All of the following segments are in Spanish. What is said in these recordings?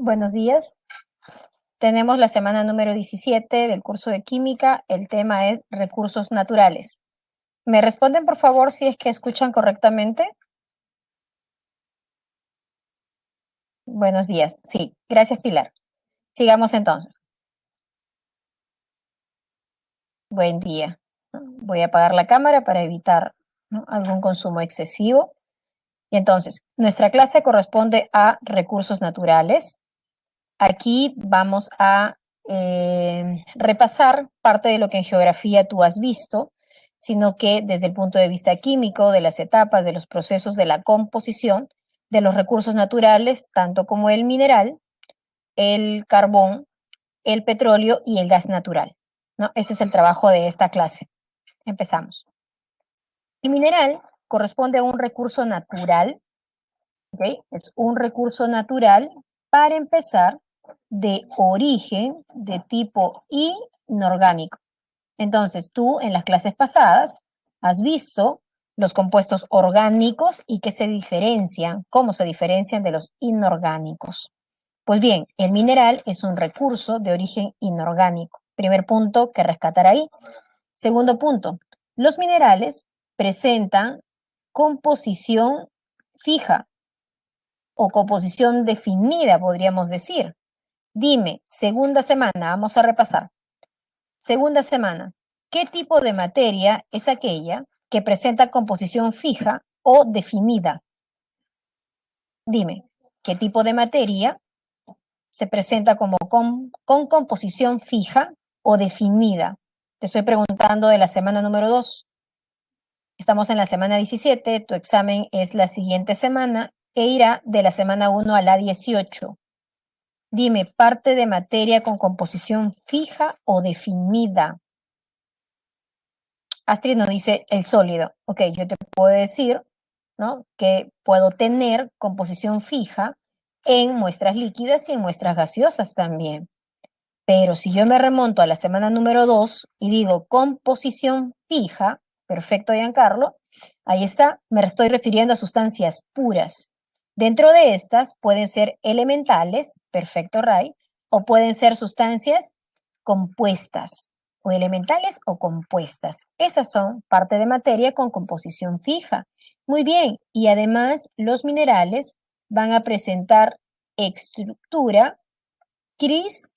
Buenos días. Tenemos la semana número 17 del curso de química. El tema es recursos naturales. ¿Me responden, por favor, si es que escuchan correctamente? Buenos días. Sí, gracias, Pilar. Sigamos entonces. Buen día. Voy a apagar la cámara para evitar, ¿no?, algún consumo excesivo. Y entonces, nuestra clase corresponde a recursos naturales. Aquí vamos a repasar parte de lo que en geografía tú has visto, sino que desde el punto de vista químico, de las etapas, de los procesos de la composición de los recursos naturales, tanto como el mineral, el carbón, el petróleo y el gas natural, ¿no? Este es el trabajo de esta clase. Empezamos. El mineral corresponde a un recurso natural, ¿ok? Es un recurso natural, para empezar, de origen de tipo inorgánico. Entonces, tú en las clases pasadas has visto los compuestos orgánicos y qué se diferencian, cómo se diferencian de los inorgánicos. Pues bien, el mineral es un recurso de origen inorgánico. Primer punto que rescatar ahí. Segundo punto, los minerales presentan composición fija o composición definida, podríamos decir. Dime, segunda semana, vamos a repasar. Segunda semana, ¿qué tipo de materia es aquella que presenta composición fija o definida? Dime, ¿qué tipo de materia se presenta como con composición fija o definida? Te estoy preguntando de la semana número 2. Estamos en la semana 17, tu examen es la siguiente semana e irá de la semana 1 a la 18. Dime, parte de materia con composición fija o definida. Astrid nos dice el sólido. Ok, yo te puedo decir, ¿no?, que puedo tener composición fija en muestras líquidas y en muestras gaseosas también. Pero si yo me remonto a la semana número 2 y digo composición fija, perfecto, Giancarlo, ahí está, me estoy refiriendo a sustancias puras. Dentro de estas pueden ser elementales, perfecto, Ray, o pueden ser sustancias compuestas, o elementales o compuestas. Esas son parte de materia con composición fija. Muy bien, y además los minerales van a presentar estructura cristalina,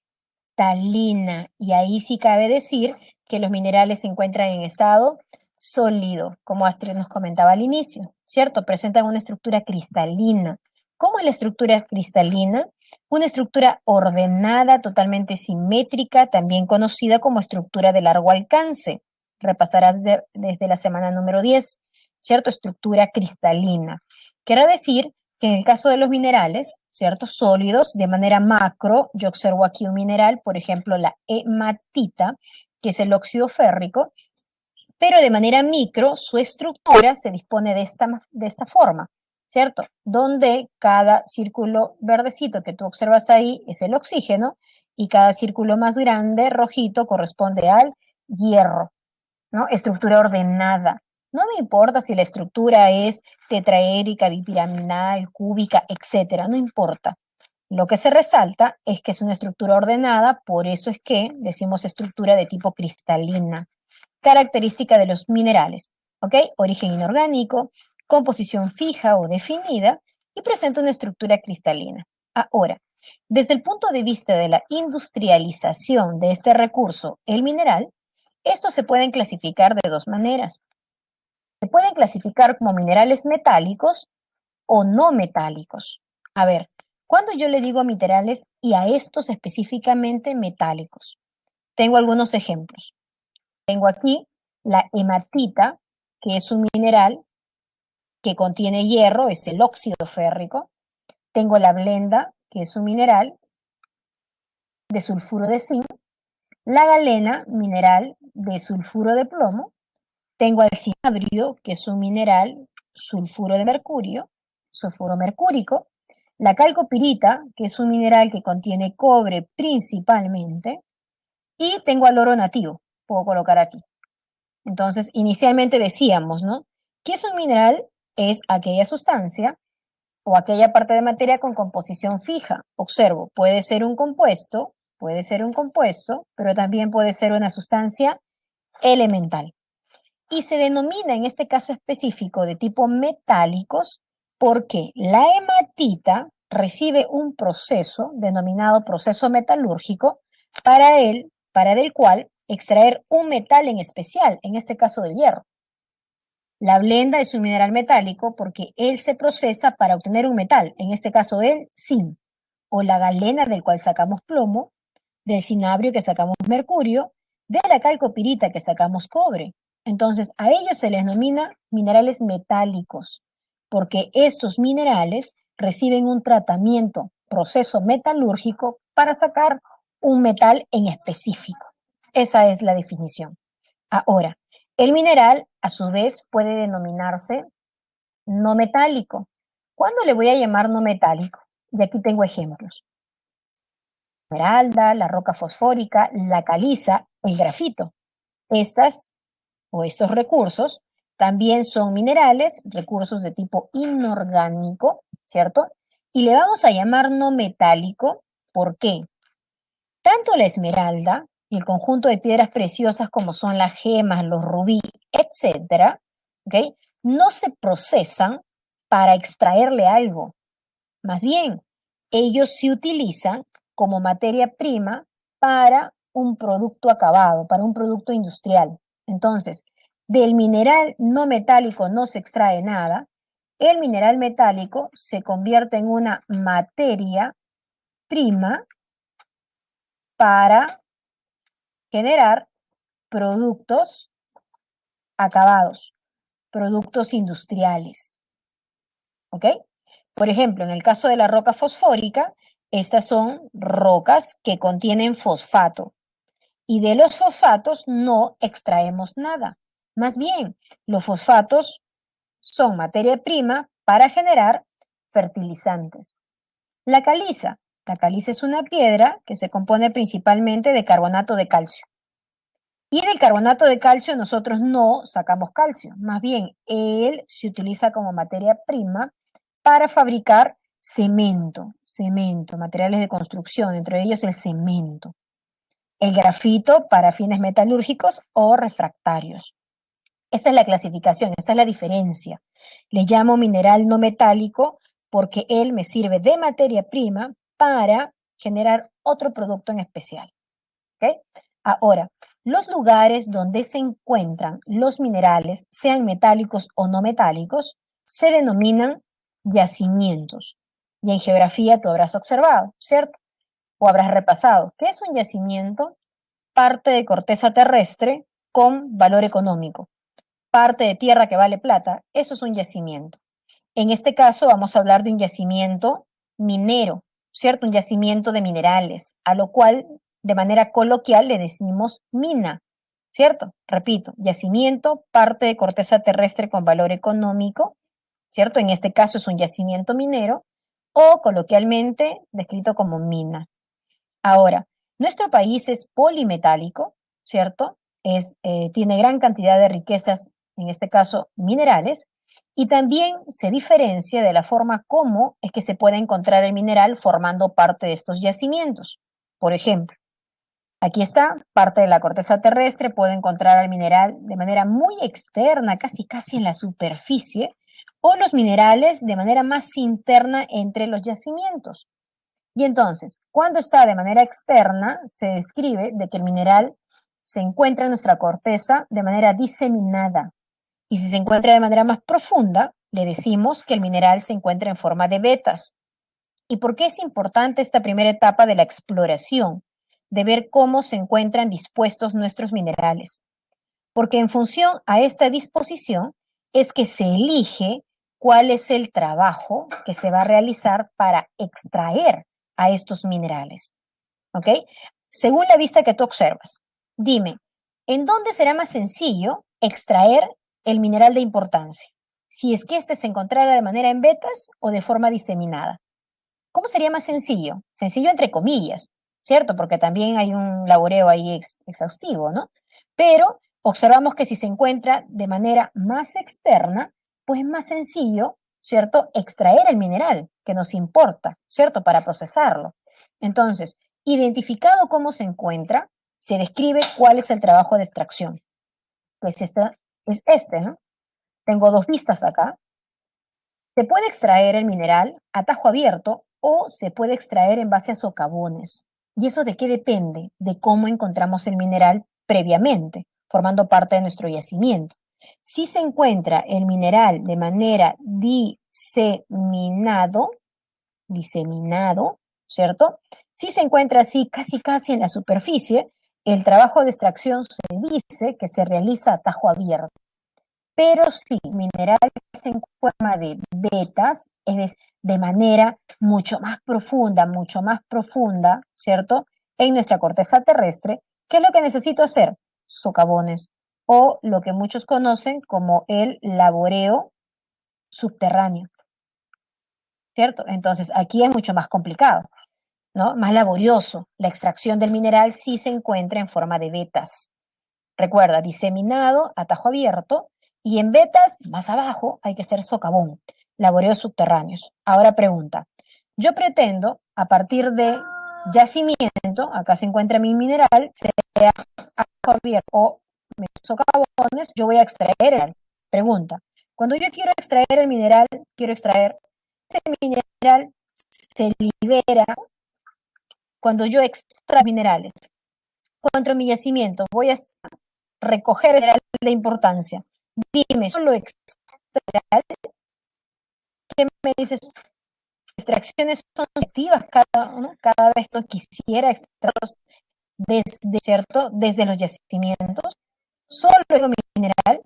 y ahí sí cabe decir que los minerales se encuentran en estado sólido, como Astrid nos comentaba al inicio, ¿cierto? Presentan una estructura cristalina. ¿Cómo es la estructura cristalina? Una estructura ordenada, totalmente simétrica, también conocida como estructura de largo alcance. Repasarás desde la semana número 10, ¿cierto? Estructura cristalina. Quiere decir que en el caso de los minerales, ¿cierto?, sólidos, de manera macro, yo observo aquí un mineral, por ejemplo, la hematita, que es el óxido férrico, pero de manera micro, su estructura se dispone de esta forma, ¿cierto? Donde cada círculo verdecito que tú observas ahí es el oxígeno y cada círculo más grande, rojito, corresponde al hierro, ¿no? Estructura ordenada. No me importa si la estructura es tetraédrica, bipiraminal, cúbica, etcétera, no importa. Lo que se resalta es que es una estructura ordenada, por eso es que decimos estructura de tipo cristalina. Característica de los minerales, ¿ok? Origen inorgánico, composición fija o definida y presenta una estructura cristalina. Ahora, desde el punto de vista de la industrialización de este recurso, el mineral, estos se pueden clasificar de dos maneras. Se pueden clasificar como minerales metálicos o no metálicos. A ver, cuando yo le digo minerales y a estos específicamente metálicos, tengo algunos ejemplos. Tengo aquí la hematita, que es un mineral que contiene hierro, es el óxido férrico. Tengo la blenda, que es un mineral de sulfuro de zinc. La galena, mineral de sulfuro de plomo. Tengo el cinabrio, que es un mineral sulfuro de mercurio, sulfuro mercúrico. La calcopirita, que es un mineral que contiene cobre principalmente. Y tengo al oro nativo, puedo colocar aquí. Entonces, inicialmente decíamos, ¿no?, que es un mineral, es aquella sustancia o aquella parte de materia con composición fija. Observo, puede ser un compuesto, pero también puede ser una sustancia elemental. Y se denomina en este caso específico de tipo metálicos porque la hematita recibe un proceso denominado proceso metalúrgico para del cual extraer un metal en especial, en este caso del hierro. La blenda es un mineral metálico porque él se procesa para obtener un metal, en este caso el zinc, o la galena del cual sacamos plomo, del cinabrio que sacamos mercurio, de la calcopirita que sacamos cobre. Entonces, a ellos se les denomina minerales metálicos, porque estos minerales reciben un tratamiento, proceso metalúrgico para sacar un metal en específico. Esa es la definición. Ahora, el mineral, a su vez, puede denominarse no metálico. ¿Cuándo le voy a llamar no metálico? Y aquí tengo ejemplos. Esmeralda, la roca fosfórica, la caliza, el grafito. Estas o estos recursos también son minerales, recursos de tipo inorgánico, ¿cierto? Y le vamos a llamar no metálico. ¿Por qué? Tanto la esmeralda y el conjunto de piedras preciosas como son las gemas, los rubí, etcétera, ¿ok? No se procesan para extraerle algo. Más bien, ellos se utilizan como materia prima para un producto acabado, para un producto industrial. Entonces, del mineral no metálico no se extrae nada. El mineral metálico se convierte en una materia prima para generar productos acabados, productos industriales. ¿Ok? Por ejemplo, en el caso de la roca fosfórica, estas son rocas que contienen fosfato y de los fosfatos no extraemos nada. Más bien, los fosfatos son materia prima para generar fertilizantes. La caliza es una piedra que se compone principalmente de carbonato de calcio. Y del carbonato de calcio nosotros no sacamos calcio, más bien él se utiliza como materia prima para fabricar cemento, materiales de construcción, entre ellos el cemento. El grafito para fines metalúrgicos o refractarios. Esa es la clasificación, esa es la diferencia. Le llamo mineral no metálico porque él me sirve de materia prima para generar otro producto en especial. ¿Okay? Ahora, los lugares donde se encuentran los minerales, sean metálicos o no metálicos, se denominan yacimientos. Y en geografía tú habrás observado, ¿cierto? O habrás repasado. ¿Qué es un yacimiento? Parte de corteza terrestre con valor económico. Parte de tierra que vale plata, eso es un yacimiento. En este caso vamos a hablar de un yacimiento minero, ¿cierto? Un yacimiento de minerales, a lo cual de manera coloquial le decimos mina, ¿cierto? Repito, yacimiento, parte de corteza terrestre con valor económico, ¿cierto? En este caso es un yacimiento minero o coloquialmente descrito como mina. Ahora, nuestro país es polimetálico, ¿cierto? Tiene gran cantidad de riquezas, en este caso minerales, y también se diferencia de la forma como es que se puede encontrar el mineral formando parte de estos yacimientos. Por ejemplo, aquí está, parte de la corteza terrestre, puede encontrar al mineral de manera muy externa, casi en la superficie, o los minerales de manera más interna entre los yacimientos. Y entonces, cuando está de manera externa, se describe de que el mineral se encuentra en nuestra corteza de manera diseminada. Y si se encuentra de manera más profunda, le decimos que el mineral se encuentra en forma de vetas. ¿Y por qué es importante esta primera etapa de la exploración? De ver cómo se encuentran dispuestos nuestros minerales. Porque en función a esta disposición es que se elige cuál es el trabajo que se va a realizar para extraer a estos minerales. ¿Ok? Según la vista que tú observas, dime, ¿en dónde será más sencillo extraer el mineral de importancia? Si es que éste se encontrara de manera en vetas o de forma diseminada. ¿Cómo sería más sencillo? Sencillo entre comillas, ¿cierto? Porque también hay un laboreo ahí exhaustivo, ¿no? Pero observamos que si se encuentra de manera más externa, pues es más sencillo ¿cierto? Extraer el mineral que nos importa, ¿cierto? Para procesarlo. Entonces, identificado cómo se encuentra, se describe cuál es el trabajo de extracción. Pues es este, ¿no? Tengo dos vistas acá. Se puede extraer el mineral a tajo abierto o se puede extraer en base a socavones. ¿Y eso de qué depende? De cómo encontramos el mineral previamente, formando parte de nuestro yacimiento. Si se encuentra el mineral de manera diseminado, ¿cierto? Si se encuentra así casi en la superficie, el trabajo de extracción se dice que se realiza a tajo abierto. Pero si mineral en forma de vetas, es decir, de manera mucho más profunda, ¿cierto? En nuestra corteza terrestre, ¿qué es lo que necesito hacer? Socavones, o lo que muchos conocen como el laboreo subterráneo, ¿cierto? Entonces, aquí es mucho más complicado, ¿no? Más laborioso. La extracción del mineral sí se encuentra en forma de vetas. Recuerda, diseminado, atajo abierto, y en vetas, más abajo, hay que hacer socavón, laboreos subterráneos. Ahora pregunta, yo pretendo, a partir de yacimiento, acá se encuentra mi mineral, sea atajo abierto o mis socavones, yo voy a extraer. Pregunta, cuando yo quiero extraer el mineral, quiero extraer, este mineral se libera cuando yo extraigo minerales. Contra mi yacimiento, voy a recoger el de importancia. Dime, solo extraer, ¿qué me dices? Extracciones son activas cada vez que quisiera extraerlos desde, ¿cierto? Desde los yacimientos. Solo el mineral,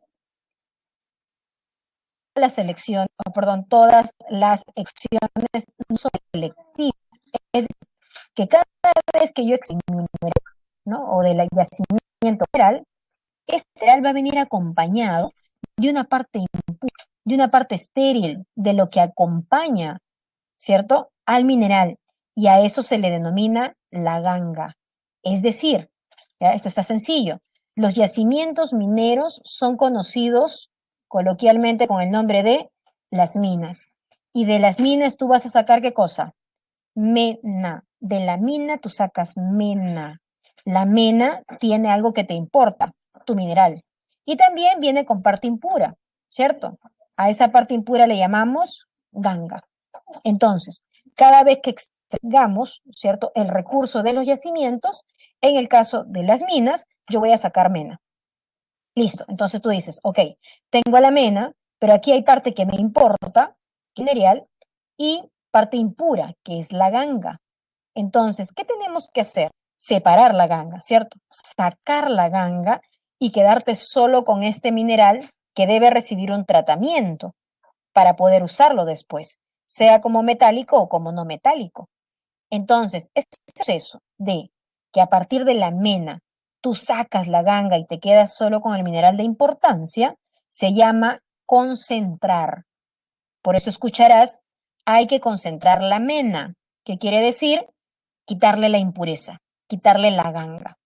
la selección, todas las acciones no son selectivas. Es que cada vez que yo extraigo mineral, ¿no? O del yacimiento mineral, este mineral va a venir acompañado de una parte impura, de una parte estéril, de lo que acompaña, ¿cierto?, al mineral. Y a eso se le denomina la ganga. Es decir, ¿ya? Esto está sencillo. Los yacimientos mineros son conocidos coloquialmente con el nombre de las minas. Y de las minas tú vas a sacar ¿qué cosa? Mena. De la mina tú sacas mena. La mena tiene algo que te importa, tu mineral. Y también viene con parte impura, ¿cierto? A esa parte impura le llamamos ganga. Entonces, cada vez que extraigamos, ¿cierto?, el recurso de los yacimientos, en el caso de las minas, yo voy a sacar mena. Listo. Entonces tú dices, ok, tengo la mena, pero aquí hay parte que me importa, mineral, y parte impura, que es la ganga. Entonces, ¿qué tenemos que hacer? Separar la ganga, ¿cierto? Sacar la ganga y quedarte solo con este mineral que debe recibir un tratamiento para poder usarlo después, sea como metálico o como no metálico. Entonces, este proceso de que a partir de la mena tú sacas la ganga y te quedas solo con el mineral de importancia, se llama concentrar. Por eso escucharás, hay que concentrar la mena, que quiere decir quitarle la impureza, quitarle la ganga.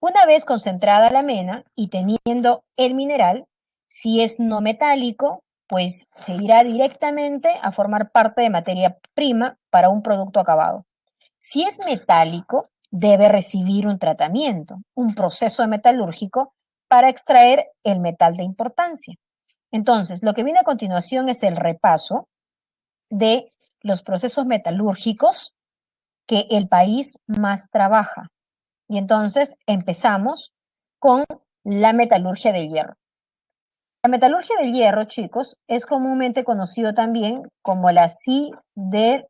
Una vez concentrada la mena y teniendo el mineral, si es no metálico, pues se irá directamente a formar parte de materia prima para un producto acabado. Si es metálico, debe recibir un tratamiento, un proceso metalúrgico para extraer el metal de importancia. Entonces, lo que viene a continuación es el repaso de los procesos metalúrgicos que el país más trabaja. Y entonces empezamos con la metalurgia del hierro. La metalurgia del hierro, chicos, es comúnmente conocido también como la siderurgia.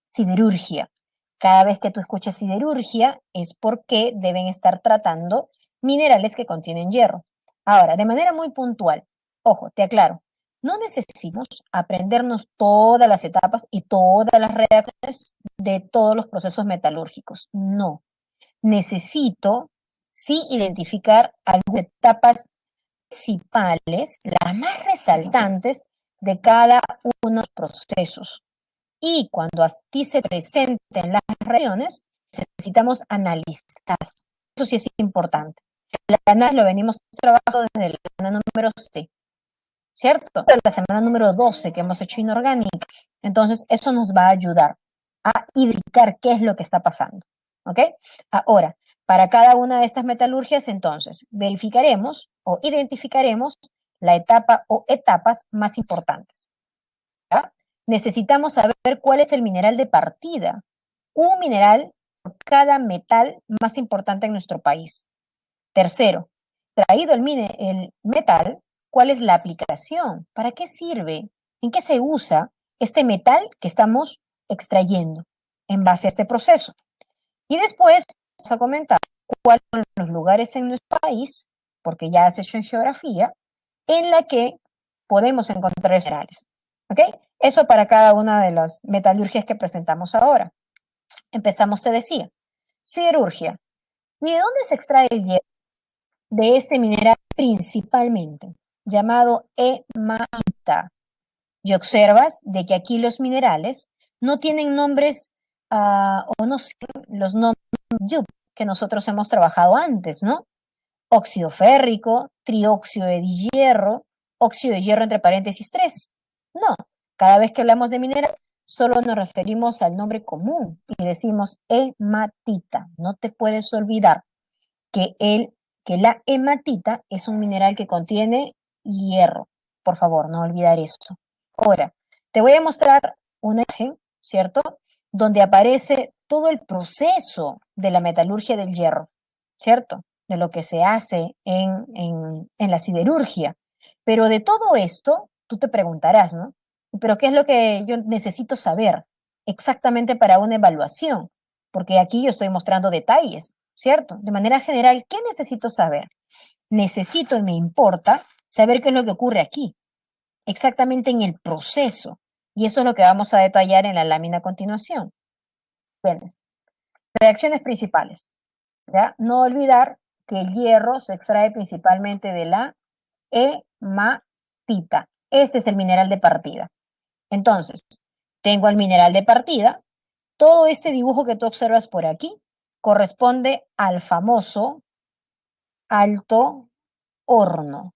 Siderurgia. Cada vez que tú escuches siderurgia es porque deben estar tratando minerales que contienen hierro. Ahora, de manera muy puntual, ojo, te aclaro, no necesitamos aprendernos todas las etapas y todas las reacciones de todos los procesos metalúrgicos. No. Necesito sí identificar algunas etapas principales, las más resaltantes de cada uno de los procesos. Y cuando a ti se presenten las reacciones, necesitamos analizar. Eso sí es importante. El análisis lo venimos trabajando desde el número C. ¿cierto? La semana número 12 que hemos hecho inorgánica. Entonces, eso nos va a ayudar a identificar qué es lo que está pasando, ¿ok? Ahora, para cada una de estas metalurgias, entonces, verificaremos o identificaremos la etapa o etapas más importantes. ¿Ya? Necesitamos saber cuál es el mineral de partida, un mineral por cada metal más importante en nuestro país. Tercero, traído el metal, ¿cuál es la aplicación? ¿Para qué sirve? ¿En qué se usa este metal que estamos extrayendo en base a este proceso? Y después vamos a comentar cuáles son los lugares en nuestro país, porque ya has hecho en geografía, en la que podemos encontrar minerales. ¿Ok? Eso para cada una de las metalurgias que presentamos ahora. Empezamos, te decía, siderurgia. ¿Y de dónde se extrae el hierro? De este mineral principalmente, llamado hematita. Y observas de que aquí los minerales no tienen nombres o no sé, los nombres que nosotros hemos trabajado antes, ¿no? Óxido férrico, trióxido de hierro, óxido de hierro entre paréntesis 3. No, cada vez que hablamos de mineral, solo nos referimos al nombre común y decimos hematita. No te puedes olvidar que, que la hematita es un mineral que contiene hierro. Por favor, no olvidar esto. Ahora, te voy a mostrar una imagen, ¿cierto? Donde aparece todo el proceso de la metalurgia del hierro, ¿cierto? De lo que se hace en la siderurgia. Pero de todo esto, tú te preguntarás, ¿no? ¿Pero qué es lo que yo necesito saber exactamente para una evaluación? Porque aquí yo estoy mostrando detalles, ¿cierto? De manera general, ¿qué necesito saber? Necesito y me importa saber qué es lo que ocurre aquí, exactamente en el proceso. Y eso es lo que vamos a detallar en la lámina a continuación. Tienes reacciones principales. ¿Ya? No olvidar que el hierro se extrae principalmente de la hematita. Este es el mineral de partida. Entonces, tengo el mineral de partida. Todo este dibujo que tú observas por aquí corresponde al famoso alto horno.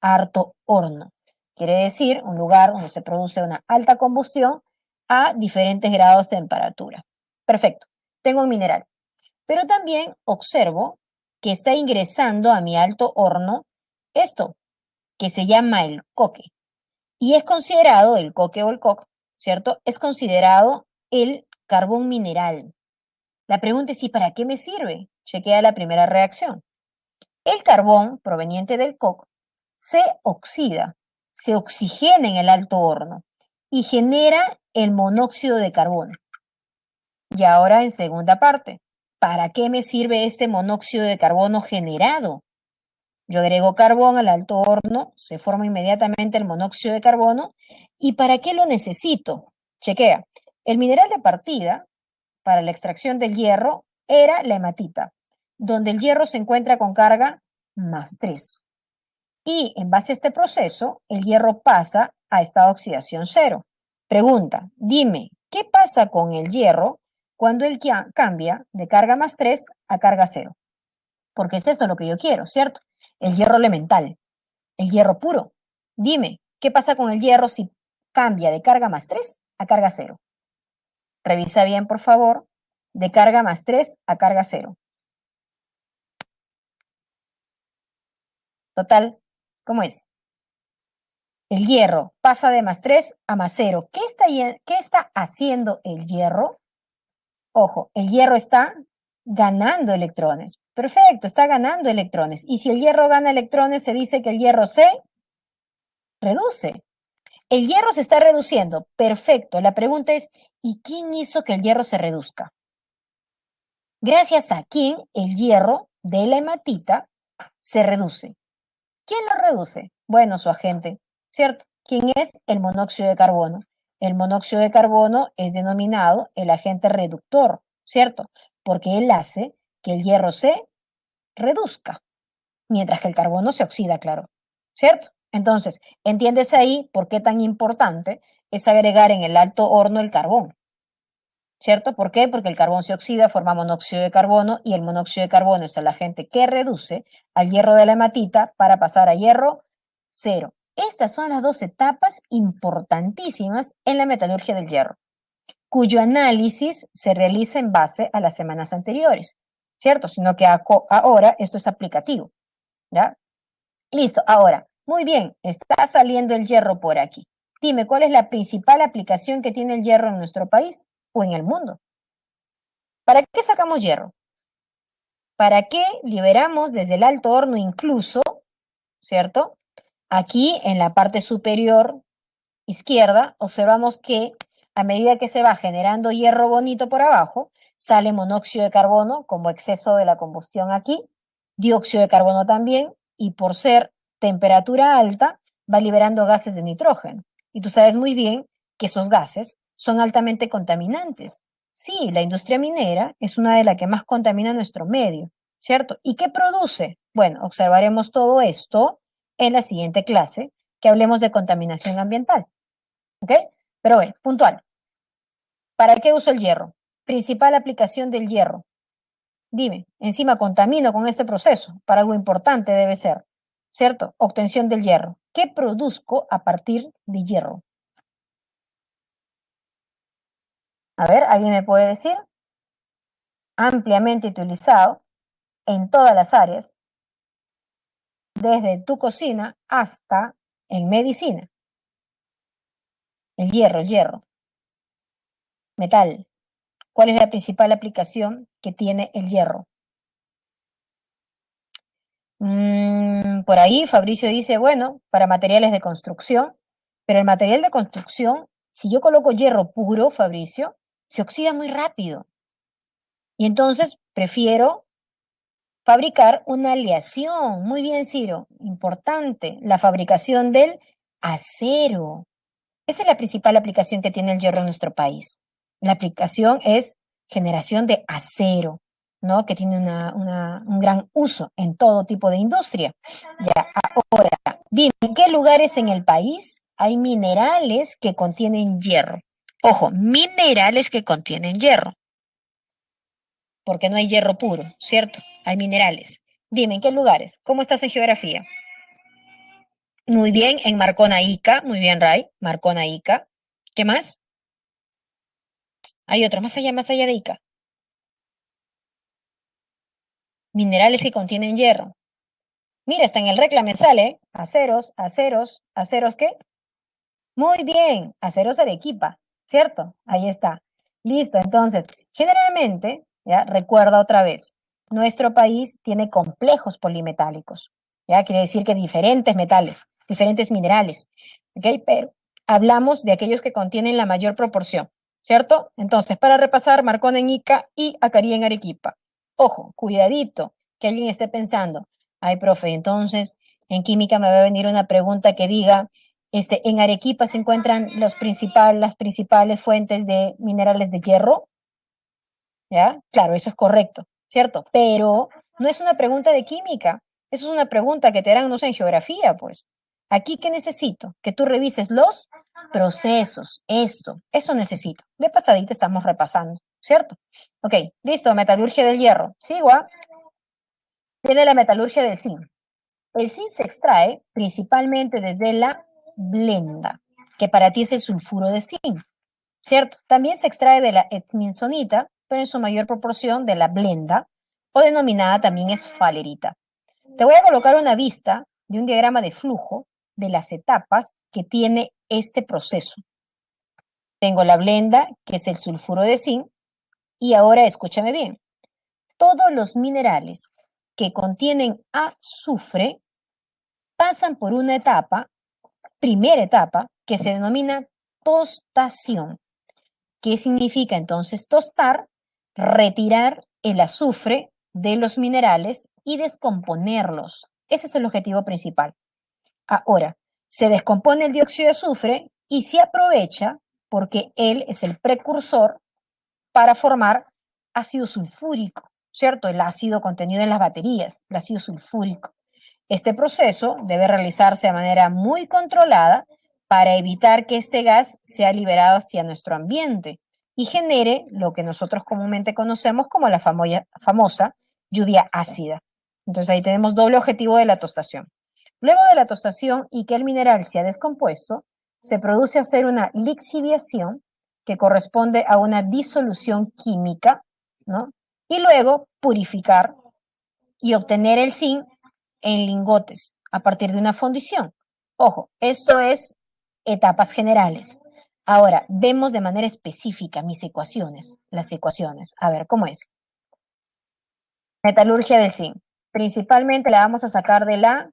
Alto horno. Quiere decir un lugar donde se produce una alta combustión a diferentes grados de temperatura. Perfecto. Tengo un mineral. Pero también observo que está ingresando a mi alto horno esto, que se llama el coque. Y es considerado, el coque o el coc, ¿cierto? Es considerado el carbón mineral. La pregunta es, ¿y para qué me sirve? Chequea la primera reacción. El carbón proveniente del coc se oxida, se oxigena en el alto horno y genera el monóxido de carbono. Y ahora en segunda parte, ¿para qué me sirve este monóxido de carbono generado? Yo agrego carbón al alto horno, se forma inmediatamente el monóxido de carbono. ¿Y para qué lo necesito? Chequea. El mineral de partida para la extracción del hierro era la hematita, donde el hierro se encuentra con carga +3. Y en base a este proceso, el hierro pasa a estado de oxidación 0. Pregunta, dime, ¿qué pasa con el hierro cuando él cambia de carga +3 a carga 0? Porque es eso lo que yo quiero, ¿cierto? El hierro elemental, el hierro puro. Dime, ¿qué pasa con el hierro si cambia de carga +3 a carga 0? Revisa bien, por favor, de carga +3 a carga 0. Total, ¿cómo es? El hierro pasa de +3 a +0. ¿Qué está haciendo el hierro? Ojo, el hierro está ganando electrones. Perfecto, está ganando electrones. Y si el hierro gana electrones, se dice que el hierro se reduce. El hierro se está reduciendo. Perfecto. La pregunta es, ¿y quién hizo que el hierro se reduzca? Gracias a quién el hierro de la hematita se reduce. ¿Quién lo reduce? Bueno, su agente, ¿cierto? ¿Quién es? El monóxido de carbono. El monóxido de carbono es denominado el agente reductor, ¿cierto? Porque él hace que el hierro se reduzca, mientras que el carbono se oxida, claro, ¿cierto? Entonces, ¿entiendes ahí por qué tan importante es agregar en el alto horno el carbón? ¿Cierto? ¿Por qué? Porque el carbón se oxida, forma monóxido de carbono y el monóxido de carbono es el agente que reduce al hierro de la hematita para pasar a hierro 0. Estas son las dos etapas importantísimas en la metalurgia del hierro, cuyo análisis se realiza en base a las semanas anteriores, ¿cierto? Sino que ahora esto es aplicativo, ¿ya? Listo, ahora, muy bien, está saliendo el hierro por aquí. Dime, ¿cuál es la principal aplicación que tiene el hierro en nuestro país o en el mundo? ¿Para qué sacamos hierro? ¿Para qué liberamos desde el alto horno incluso, ¿cierto? Aquí en la parte superior izquierda observamos que a medida que se va generando hierro bonito por abajo, sale monóxido de carbono como exceso de la combustión aquí, dióxido de carbono también, y por ser temperatura alta, va liberando gases de nitrógeno. Y tú sabes muy bien que esos gases son altamente contaminantes. Sí, la industria minera es una de las que más contamina nuestro medio, ¿cierto? ¿Y qué produce? Bueno, observaremos todo esto en la siguiente clase, que hablemos de contaminación ambiental. ¿Ok? Pero bueno, puntual. ¿Para qué uso el hierro? Principal aplicación del hierro. Dime, encima contamino con este proceso. Para algo importante debe ser, ¿cierto? Obtención del hierro. ¿Qué produzco a partir de hierro? A ver, ¿alguien me puede decir? Ampliamente utilizado en todas las áreas, desde tu cocina hasta en medicina. El hierro, metal. ¿Cuál es la principal aplicación que tiene el hierro? Por ahí Fabricio dice, bueno, para materiales de construcción, pero el material de construcción, si yo coloco hierro puro, Fabricio, se oxida muy rápido. Y entonces prefiero fabricar una aleación. Muy bien, Ciro, importante, la fabricación del acero. Esa es la principal aplicación que tiene el hierro en nuestro país. La aplicación es generación de acero, ¿no? Que tiene un gran uso en todo tipo de industria. Ya, ahora, dime, ¿en qué lugares en el país hay minerales que contienen hierro? Ojo, minerales que contienen hierro, porque no hay hierro puro, ¿cierto? Hay minerales. Dime, ¿en qué lugares? ¿Cómo estás en geografía? Muy bien, en Marcona Ica, muy bien, Ray, Marcona Ica. ¿Qué más? Hay otro, más allá de Ica. Minerales que contienen hierro. Mira, está en el reclame, sale aceros, ¿qué? Muy bien, aceros Arequipa, ¿cierto? Ahí está. Listo, entonces, generalmente, ya, recuerda otra vez, nuestro país tiene complejos polimetálicos, ya, quiere decir que diferentes metales, diferentes minerales, ¿ok? Pero hablamos de aquellos que contienen la mayor proporción, ¿cierto? Entonces, para repasar, Marcón en Ica y Acarí en Arequipa. Ojo, cuidadito, que alguien esté pensando, ay, profe, entonces, en química me va a venir una pregunta que diga, en Arequipa se encuentran las principales fuentes de minerales de hierro, ¿ya? Claro, eso es correcto, ¿cierto? Pero no es una pregunta de química, eso es una pregunta que te harán, no sé, en geografía, pues. Aquí, ¿qué necesito? Que tú revises los procesos, eso necesito. De pasadita estamos repasando, ¿cierto? Ok, listo, metalurgia del hierro. ¿Sigo? Viene la metalurgia del zinc. El zinc se extrae principalmente desde la blenda, que para ti es el sulfuro de zinc, ¿cierto? También se extrae de la etminsonita, pero en su mayor proporción de la blenda, o denominada también es falerita. Te voy a colocar una vista de un diagrama de flujo de las etapas que tiene este proceso. Tengo la blenda, que es el sulfuro de zinc, y ahora escúchame bien. Todos los minerales que contienen azufre pasan por una etapa, primera etapa, que se denomina tostación. ¿Qué significa entonces tostar? Retirar el azufre de los minerales y descomponerlos. Ese es el objetivo principal. Ahora, se descompone el dióxido de azufre y se aprovecha porque él es el precursor para formar ácido sulfúrico, ¿cierto? El ácido contenido en las baterías, el ácido sulfúrico. Este proceso debe realizarse de manera muy controlada para evitar que este gas sea liberado hacia nuestro ambiente y genere lo que nosotros comúnmente conocemos como la famosa lluvia ácida. Entonces ahí tenemos doble objetivo de la tostación. Luego de la tostación y que el mineral se ha descompuesto, se produce hacer una lixiviación que corresponde a una disolución química, ¿no? Y luego purificar y obtener el zinc en lingotes a partir de una fundición. Ojo, esto es etapas generales. Ahora, vemos de manera específica mis ecuaciones, las ecuaciones. A ver, ¿cómo es? Metalurgia del zinc. Principalmente la vamos a sacar de la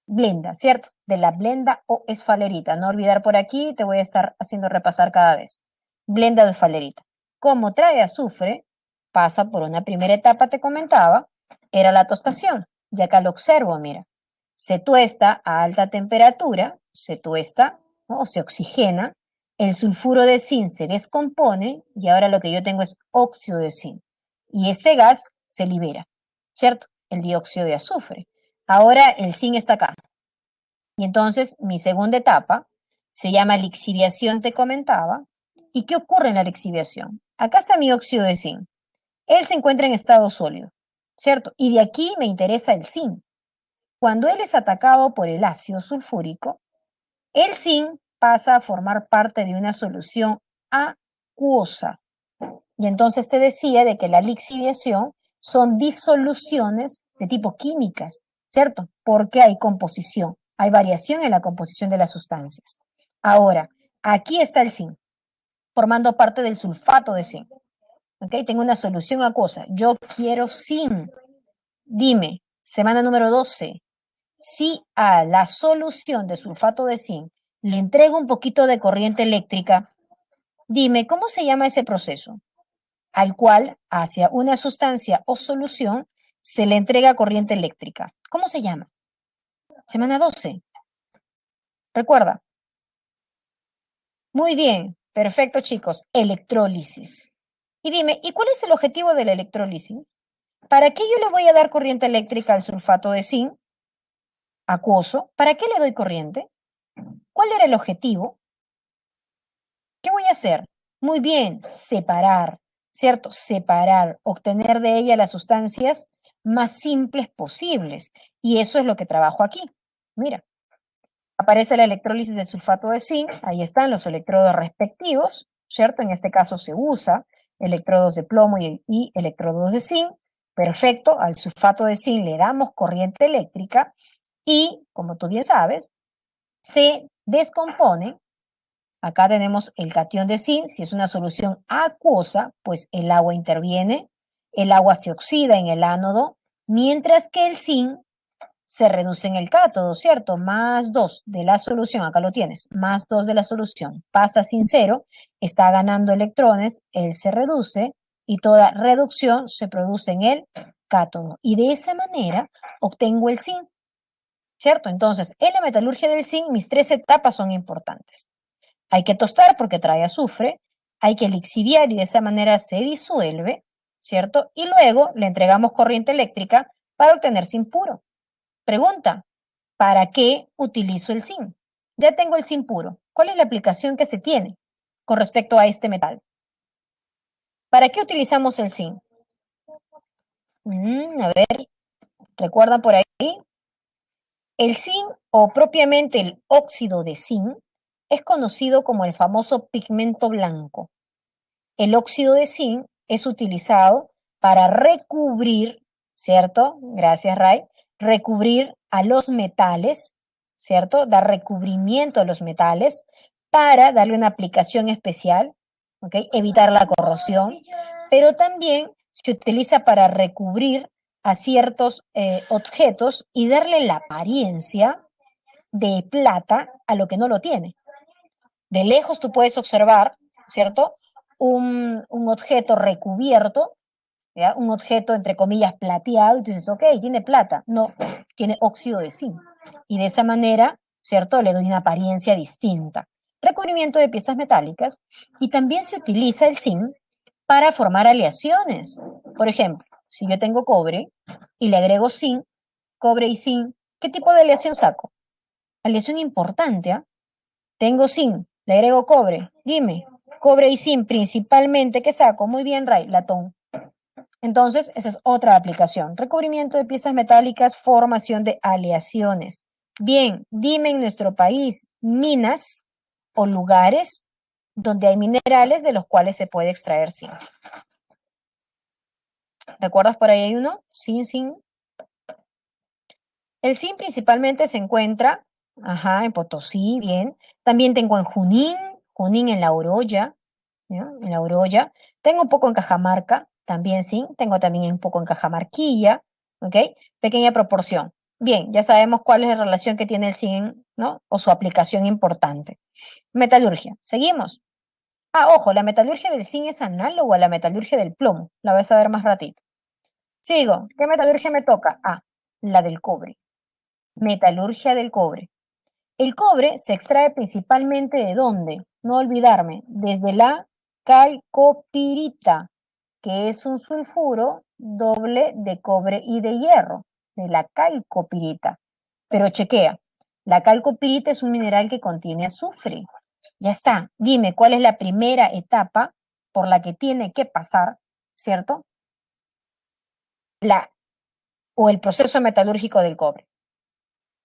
blenda, ¿cierto? De la blenda o esfalerita. No olvidar por aquí, te voy a estar haciendo repasar cada vez. Blenda o esfalerita. Como trae azufre, pasa por una primera etapa, te comentaba, era la tostación. Y acá lo observo, mira. Se tuesta a alta temperatura, se tuesta, ¿no? O se oxigena, el sulfuro de zinc se descompone y ahora lo que yo tengo es óxido de zinc. Y este gas se libera, ¿cierto? El dióxido de azufre. Ahora el zinc está acá. Y entonces mi segunda etapa se llama lixiviación, te comentaba. ¿Y qué ocurre en la lixiviación? Acá está mi óxido de zinc. Él se encuentra en estado sólido, ¿cierto? Y de aquí me interesa el zinc. Cuando él es atacado por el ácido sulfúrico, el zinc pasa a formar parte de una solución acuosa. Y entonces te decía de que la lixiviación son disoluciones de tipo químicas, ¿cierto? Porque hay composición, hay variación en la composición de las sustancias. Ahora, aquí está el zinc, formando parte del sulfato de zinc. ¿Ok? Tengo una solución acuosa. Yo quiero zinc. Dime, semana número 12, si a la solución de sulfato de zinc le entrego un poquito de corriente eléctrica, dime, ¿cómo se llama ese proceso? Al cual, hacia una sustancia o solución, se le entrega corriente eléctrica. ¿Cómo se llama? Semana 12. Recuerda. Muy bien, perfecto chicos, electrólisis. Y dime, ¿y cuál es el objetivo de la electrólisis? ¿Para qué yo le voy a dar corriente eléctrica al sulfato de zinc acuoso? ¿Para qué le doy corriente? ¿Cuál era el objetivo? ¿Qué voy a hacer? Muy bien, separar, ¿cierto? Separar, obtener de ella las sustancias más simples posibles. Y eso es lo que trabajo aquí. Mira, aparece la electrólisis del sulfato de zinc, ahí están los electrodos respectivos, ¿cierto? En este caso se usa electrodos de plomo y electrodos de zinc. Perfecto, al sulfato de zinc le damos corriente eléctrica y, como tú bien sabes, se descompone. Acá tenemos el catión de zinc, si es una solución acuosa, pues el agua interviene, el agua se oxida en el ánodo, mientras que el zinc se reduce en el cátodo, ¿cierto? Más 2 de la solución, acá lo tienes, más 2 de la solución, pasa sin cero, está ganando electrones, él se reduce y toda reducción se produce en el cátodo. Y de esa manera obtengo el zinc, ¿cierto? Entonces, en la metalurgia del zinc, mis 3 etapas son importantes. Hay que tostar porque trae azufre, hay que lixiviar y de esa manera se disuelve, ¿cierto? Y luego le entregamos corriente eléctrica para obtener zinc puro. Pregunta, ¿para qué utilizo el zinc? Ya tengo el zinc puro. ¿Cuál es la aplicación que se tiene con respecto a este metal? ¿Para qué utilizamos el zinc? A ver, ¿recuerdan por ahí? El zinc o propiamente el óxido de zinc es conocido como el famoso pigmento blanco. El óxido de zinc es utilizado para recubrir, ¿cierto? Gracias, Ray. Recubrir a los metales, ¿cierto? Dar recubrimiento a los metales para darle una aplicación especial, ¿ok? Evitar la corrosión, pero también se utiliza para recubrir a ciertos objetos y darle la apariencia de plata a lo que no lo tiene. De lejos tú puedes observar, ¿cierto? Un objeto recubierto, ¿ya? Un objeto entre comillas plateado, y tú dices, ok, tiene plata. No, tiene óxido de zinc. Y de esa manera, ¿cierto? Le doy una apariencia distinta. Recubrimiento de piezas metálicas. Y también se utiliza el zinc para formar aleaciones. Por ejemplo, si yo tengo cobre y le agrego zinc, cobre y zinc, ¿qué tipo de aleación saco? Aleación importante, ¿eh? Tengo zinc, le agrego cobre. Dime, cobre y zinc principalmente, ¿qué saco? Muy bien, Ray, latón. Entonces, esa es otra aplicación. Recubrimiento de piezas metálicas, formación de aleaciones. Bien, dime en nuestro país minas o lugares donde hay minerales de los cuales se puede extraer zinc. ¿Recuerdas por ahí hay uno? Zinc. El zinc principalmente se encuentra, en Potosí, bien. También tengo en Junín en La Oroya, ¿ya? En La Oroya. Tengo un poco en Cajamarca, también zinc. Tengo también un poco en Cajamarquilla, ¿ok? Pequeña proporción. Bien, ya sabemos cuál es la relación que tiene el zinc, ¿no? O su aplicación importante. Metalurgia. Seguimos. Ojo, la metalurgia del zinc es análogo a la metalurgia del plomo. La vas a ver más ratito. Sigo. ¿Qué metalurgia me toca? La del cobre. Metalurgia del cobre. El cobre se extrae principalmente ¿de dónde? No olvidarme, desde la calcopirita, que es un sulfuro doble de cobre y de hierro, de la calcopirita. Pero chequea, la calcopirita es un mineral que contiene azufre. Ya está. Dime, ¿cuál es la primera etapa por la que tiene que pasar, ¿cierto? O el proceso metalúrgico del cobre.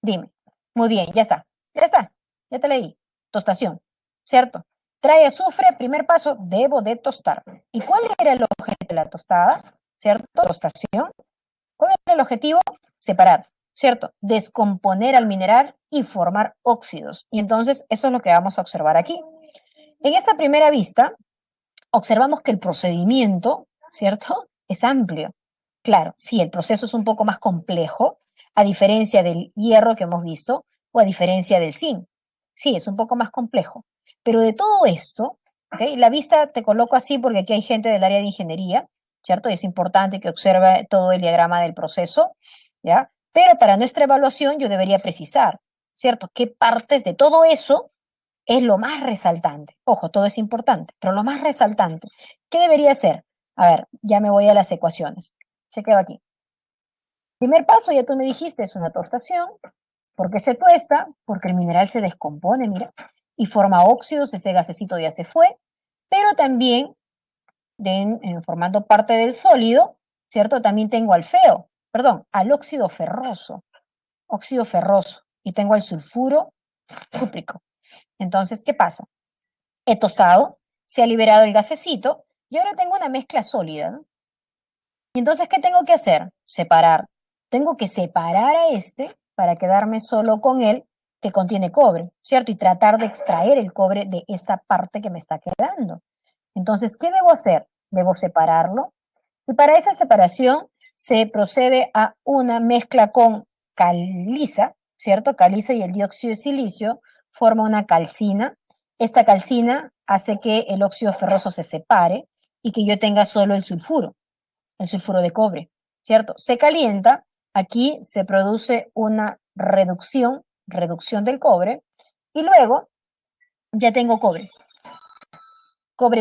Dime. Muy bien, ya está. Ya está. Ya te leí. Tostación, ¿cierto? Trae azufre, primer paso, debo de tostar. ¿Y cuál era el objetivo de la tostada? ¿Cierto? Tostación. ¿Cuál era el objetivo? Separar, ¿cierto? Descomponer al mineral y formar óxidos. Y entonces eso es lo que vamos a observar aquí. En esta primera vista, observamos que el procedimiento, ¿cierto? Es amplio. Claro, sí, el proceso es un poco más complejo, a diferencia del hierro que hemos visto, o a diferencia del zinc. Sí, es un poco más complejo. Pero de todo esto, ¿ok? La vista te coloco así porque aquí hay gente del área de ingeniería, ¿cierto? Y es importante que observe todo el diagrama del proceso, ¿ya? Pero para nuestra evaluación yo debería precisar, ¿cierto? ¿Qué partes de todo eso es lo más resaltante? Ojo, todo es importante, pero lo más resaltante. ¿Qué debería ser? A ver, ya me voy a las ecuaciones. Chequeo aquí. Primer paso, ya tú me dijiste, es una tostación. ¿Por qué se tuesta? Porque el mineral se descompone, mira, y forma óxidos, ese gasecito ya se fue, pero también, formando parte del sólido, ¿cierto? También tengo al óxido ferroso, y tengo al sulfuro cúprico. Entonces, ¿qué pasa? He tostado, se ha liberado el gasecito y ahora tengo una mezcla sólida, ¿no? Y entonces, ¿qué tengo que hacer? Separar. Tengo que separar a este para quedarme solo con él que contiene cobre, ¿cierto? Y tratar de extraer el cobre de esta parte que me está quedando. Entonces, ¿qué debo hacer? Debo separarlo. Y para esa separación se procede a una mezcla con caliza, ¿cierto? Caliza y el dióxido de silicio forma una calcina. Esta calcina hace que el óxido ferroso se separe y que yo tenga solo el sulfuro de cobre, ¿cierto? Se calienta, aquí se produce una reducción del cobre, y luego ya tengo cobre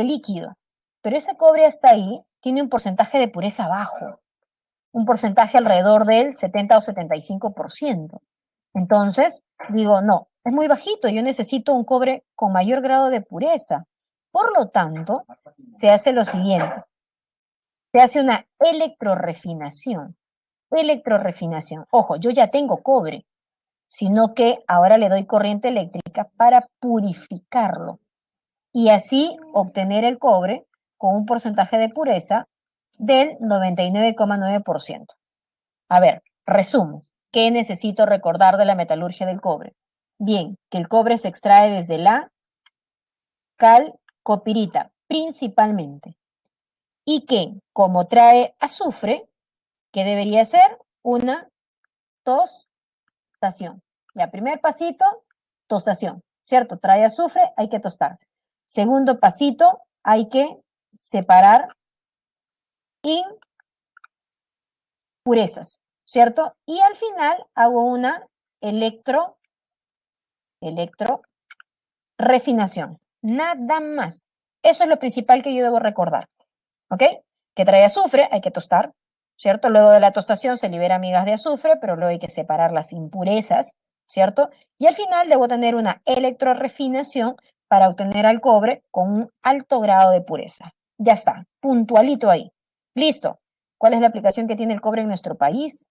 líquido, pero ese cobre hasta ahí tiene un porcentaje de pureza bajo, un porcentaje alrededor del 70 o 75%. Entonces, digo, no, es muy bajito, yo necesito un cobre con mayor grado de pureza. Por lo tanto, se hace lo siguiente, se hace una electrorefinación. Electrorefinación. Ojo, yo ya tengo cobre, sino que ahora le doy corriente eléctrica para purificarlo y así obtener el cobre con un porcentaje de pureza del 99,9%. A ver, resumo. ¿Qué necesito recordar de la metalurgia del cobre? Bien, que el cobre se extrae desde la calcopirita, principalmente, y que como trae azufre, ¿qué debería ser? Una tostación. Ya, primer pasito, tostación, ¿cierto? Trae azufre, hay que tostar. Segundo pasito, hay que separar impurezas, ¿cierto? Y al final hago una electrorefinación. Nada más. Eso es lo principal que yo debo recordar, ¿ok? Que trae azufre, hay que tostar, ¿cierto? Luego de la tostación se libera migas de azufre, pero luego hay que separar las impurezas, ¿cierto? Y al final debo tener una electrorefinación para obtener al cobre con un alto grado de pureza. Ya está, puntualito ahí. Listo. ¿Cuál es la aplicación que tiene el cobre en nuestro país?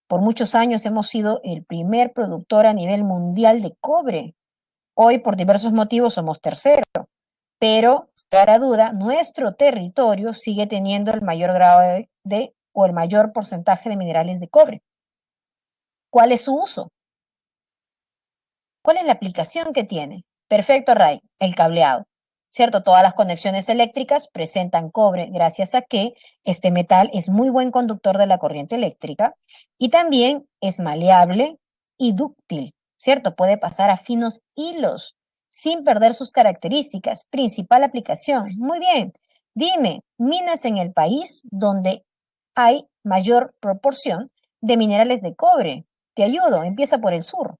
Por muchos años hemos sido el primer productor a nivel mundial de cobre. Hoy, por diversos motivos, somos tercero. Pero, sin lugar a duda, nuestro territorio sigue teniendo el mayor grado o el mayor porcentaje de minerales de cobre. ¿Cuál es su uso? ¿Cuál es la aplicación que tiene? Perfecto, Ray, el cableado. ¿Cierto? Todas las conexiones eléctricas presentan cobre gracias a que este metal es muy buen conductor de la corriente eléctrica y también es maleable y dúctil, ¿cierto? Puede pasar a finos hilos sin perder sus características. Principal aplicación. Muy bien. Dime, minas en el país donde hay mayor proporción de minerales de cobre. Te ayudo, empieza por el sur.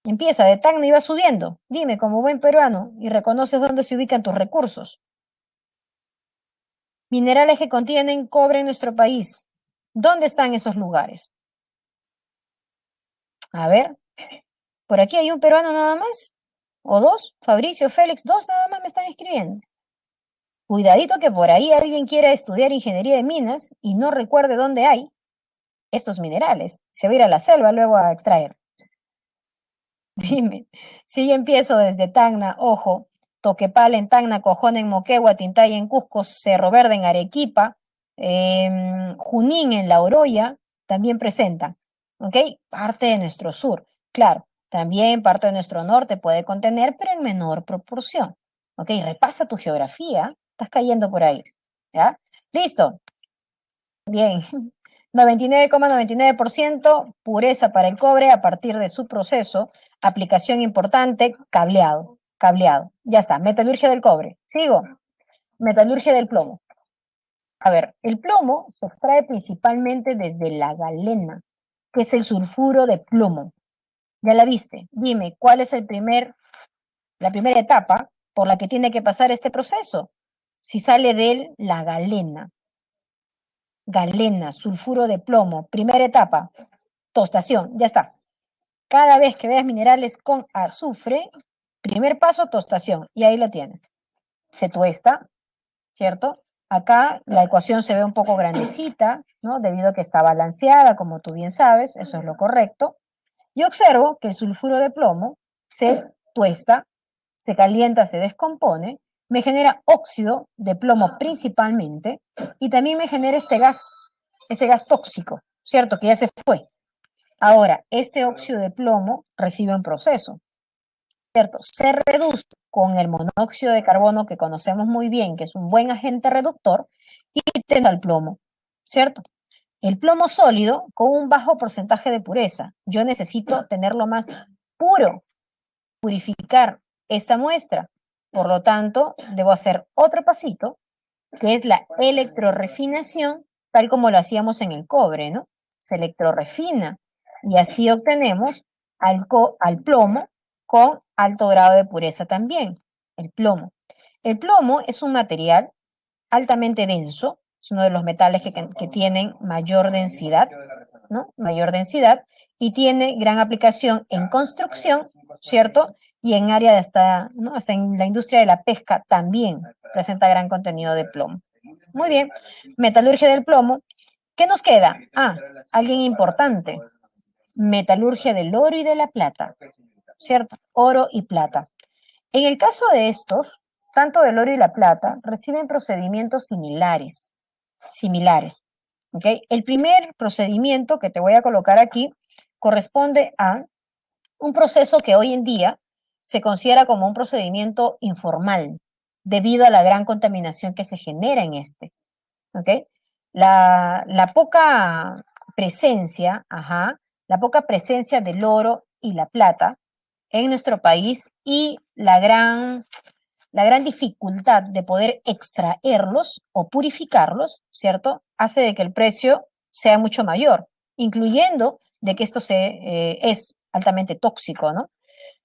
Empieza de Tacna y va subiendo. Dime, como buen peruano, y reconoces dónde se ubican tus recursos. Minerales que contienen cobre en nuestro país. ¿Dónde están esos lugares? A ver, por aquí hay un peruano nada más. ¿O dos? Fabricio, Félix, dos nada más me están escribiendo. Cuidadito que por ahí alguien quiera estudiar ingeniería de minas y no recuerde dónde hay estos minerales. Se va a ir a la selva luego a extraer. Dime, si yo empiezo desde Tacna, ojo, Toquepala en Tacna, Cojón en Moquegua, Tintaya en Cusco, Cerro Verde en Arequipa, Junín en La Oroya, también presentan, ¿ok? Parte de nuestro sur, claro, también parte de nuestro norte puede contener, pero en menor proporción, ¿ok? Repasa tu geografía, estás cayendo por ahí, ¿ya? Listo, bien, 99,99% pureza para el cobre a partir de su proceso. Aplicación importante, cableado, cableado. Ya está, metalurgia del cobre. Sigo, metalurgia del plomo. A ver, el plomo se extrae principalmente desde la galena, que es el sulfuro de plomo. Ya la viste. Dime, ¿cuál es la primera etapa por la que tiene que pasar este proceso? Si sale de la galena. Galena, sulfuro de plomo, primera etapa, tostación, ya está. Cada vez que veas minerales con azufre, primer paso, tostación, y ahí lo tienes. Se tuesta, ¿cierto? Acá la ecuación se ve un poco grandecita, ¿no? Debido a que está balanceada, como tú bien sabes, eso es lo correcto. Y observo que el sulfuro de plomo se tuesta, se calienta, se descompone, me genera óxido de plomo principalmente, y también me genera ese gas tóxico, ¿cierto? Que ya se fue. Ahora, este óxido de plomo recibe un proceso, ¿cierto? Se reduce con el monóxido de carbono que conocemos muy bien, que es un buen agente reductor, y tenga el plomo, ¿cierto? El plomo sólido con un bajo porcentaje de pureza. Yo necesito tenerlo más puro, purificar esta muestra. Por lo tanto, debo hacer otro pasito, que es la electrorefinación, tal como lo hacíamos en el cobre, ¿no? Se electrorefina y así obtenemos al plomo con alto grado de pureza también, el plomo. El plomo es un material altamente denso, es uno de los metales que tienen mayor densidad, ¿no? Mayor densidad, y tiene gran aplicación en construcción, ¿cierto? Y en área de hasta, ¿no? Hasta en la industria de la pesca también presenta gran contenido de plomo. Muy bien, metalurgia del plomo. ¿Qué nos queda? Ah, alguien importante. Metalurgia del oro y de la plata, ¿cierto? Oro y plata. En el caso de estos, tanto del oro y la plata reciben procedimientos similares. ¿Ok? El primer procedimiento que te voy a colocar aquí corresponde a un proceso que hoy en día se considera como un procedimiento informal debido a la gran contaminación que se genera en este. ¿Ok? La poca presencia, la poca presencia del oro y la plata en nuestro país y la gran dificultad de poder extraerlos o purificarlos, ¿cierto? Hace de que el precio sea mucho mayor, incluyendo de que esto es altamente tóxico, ¿no?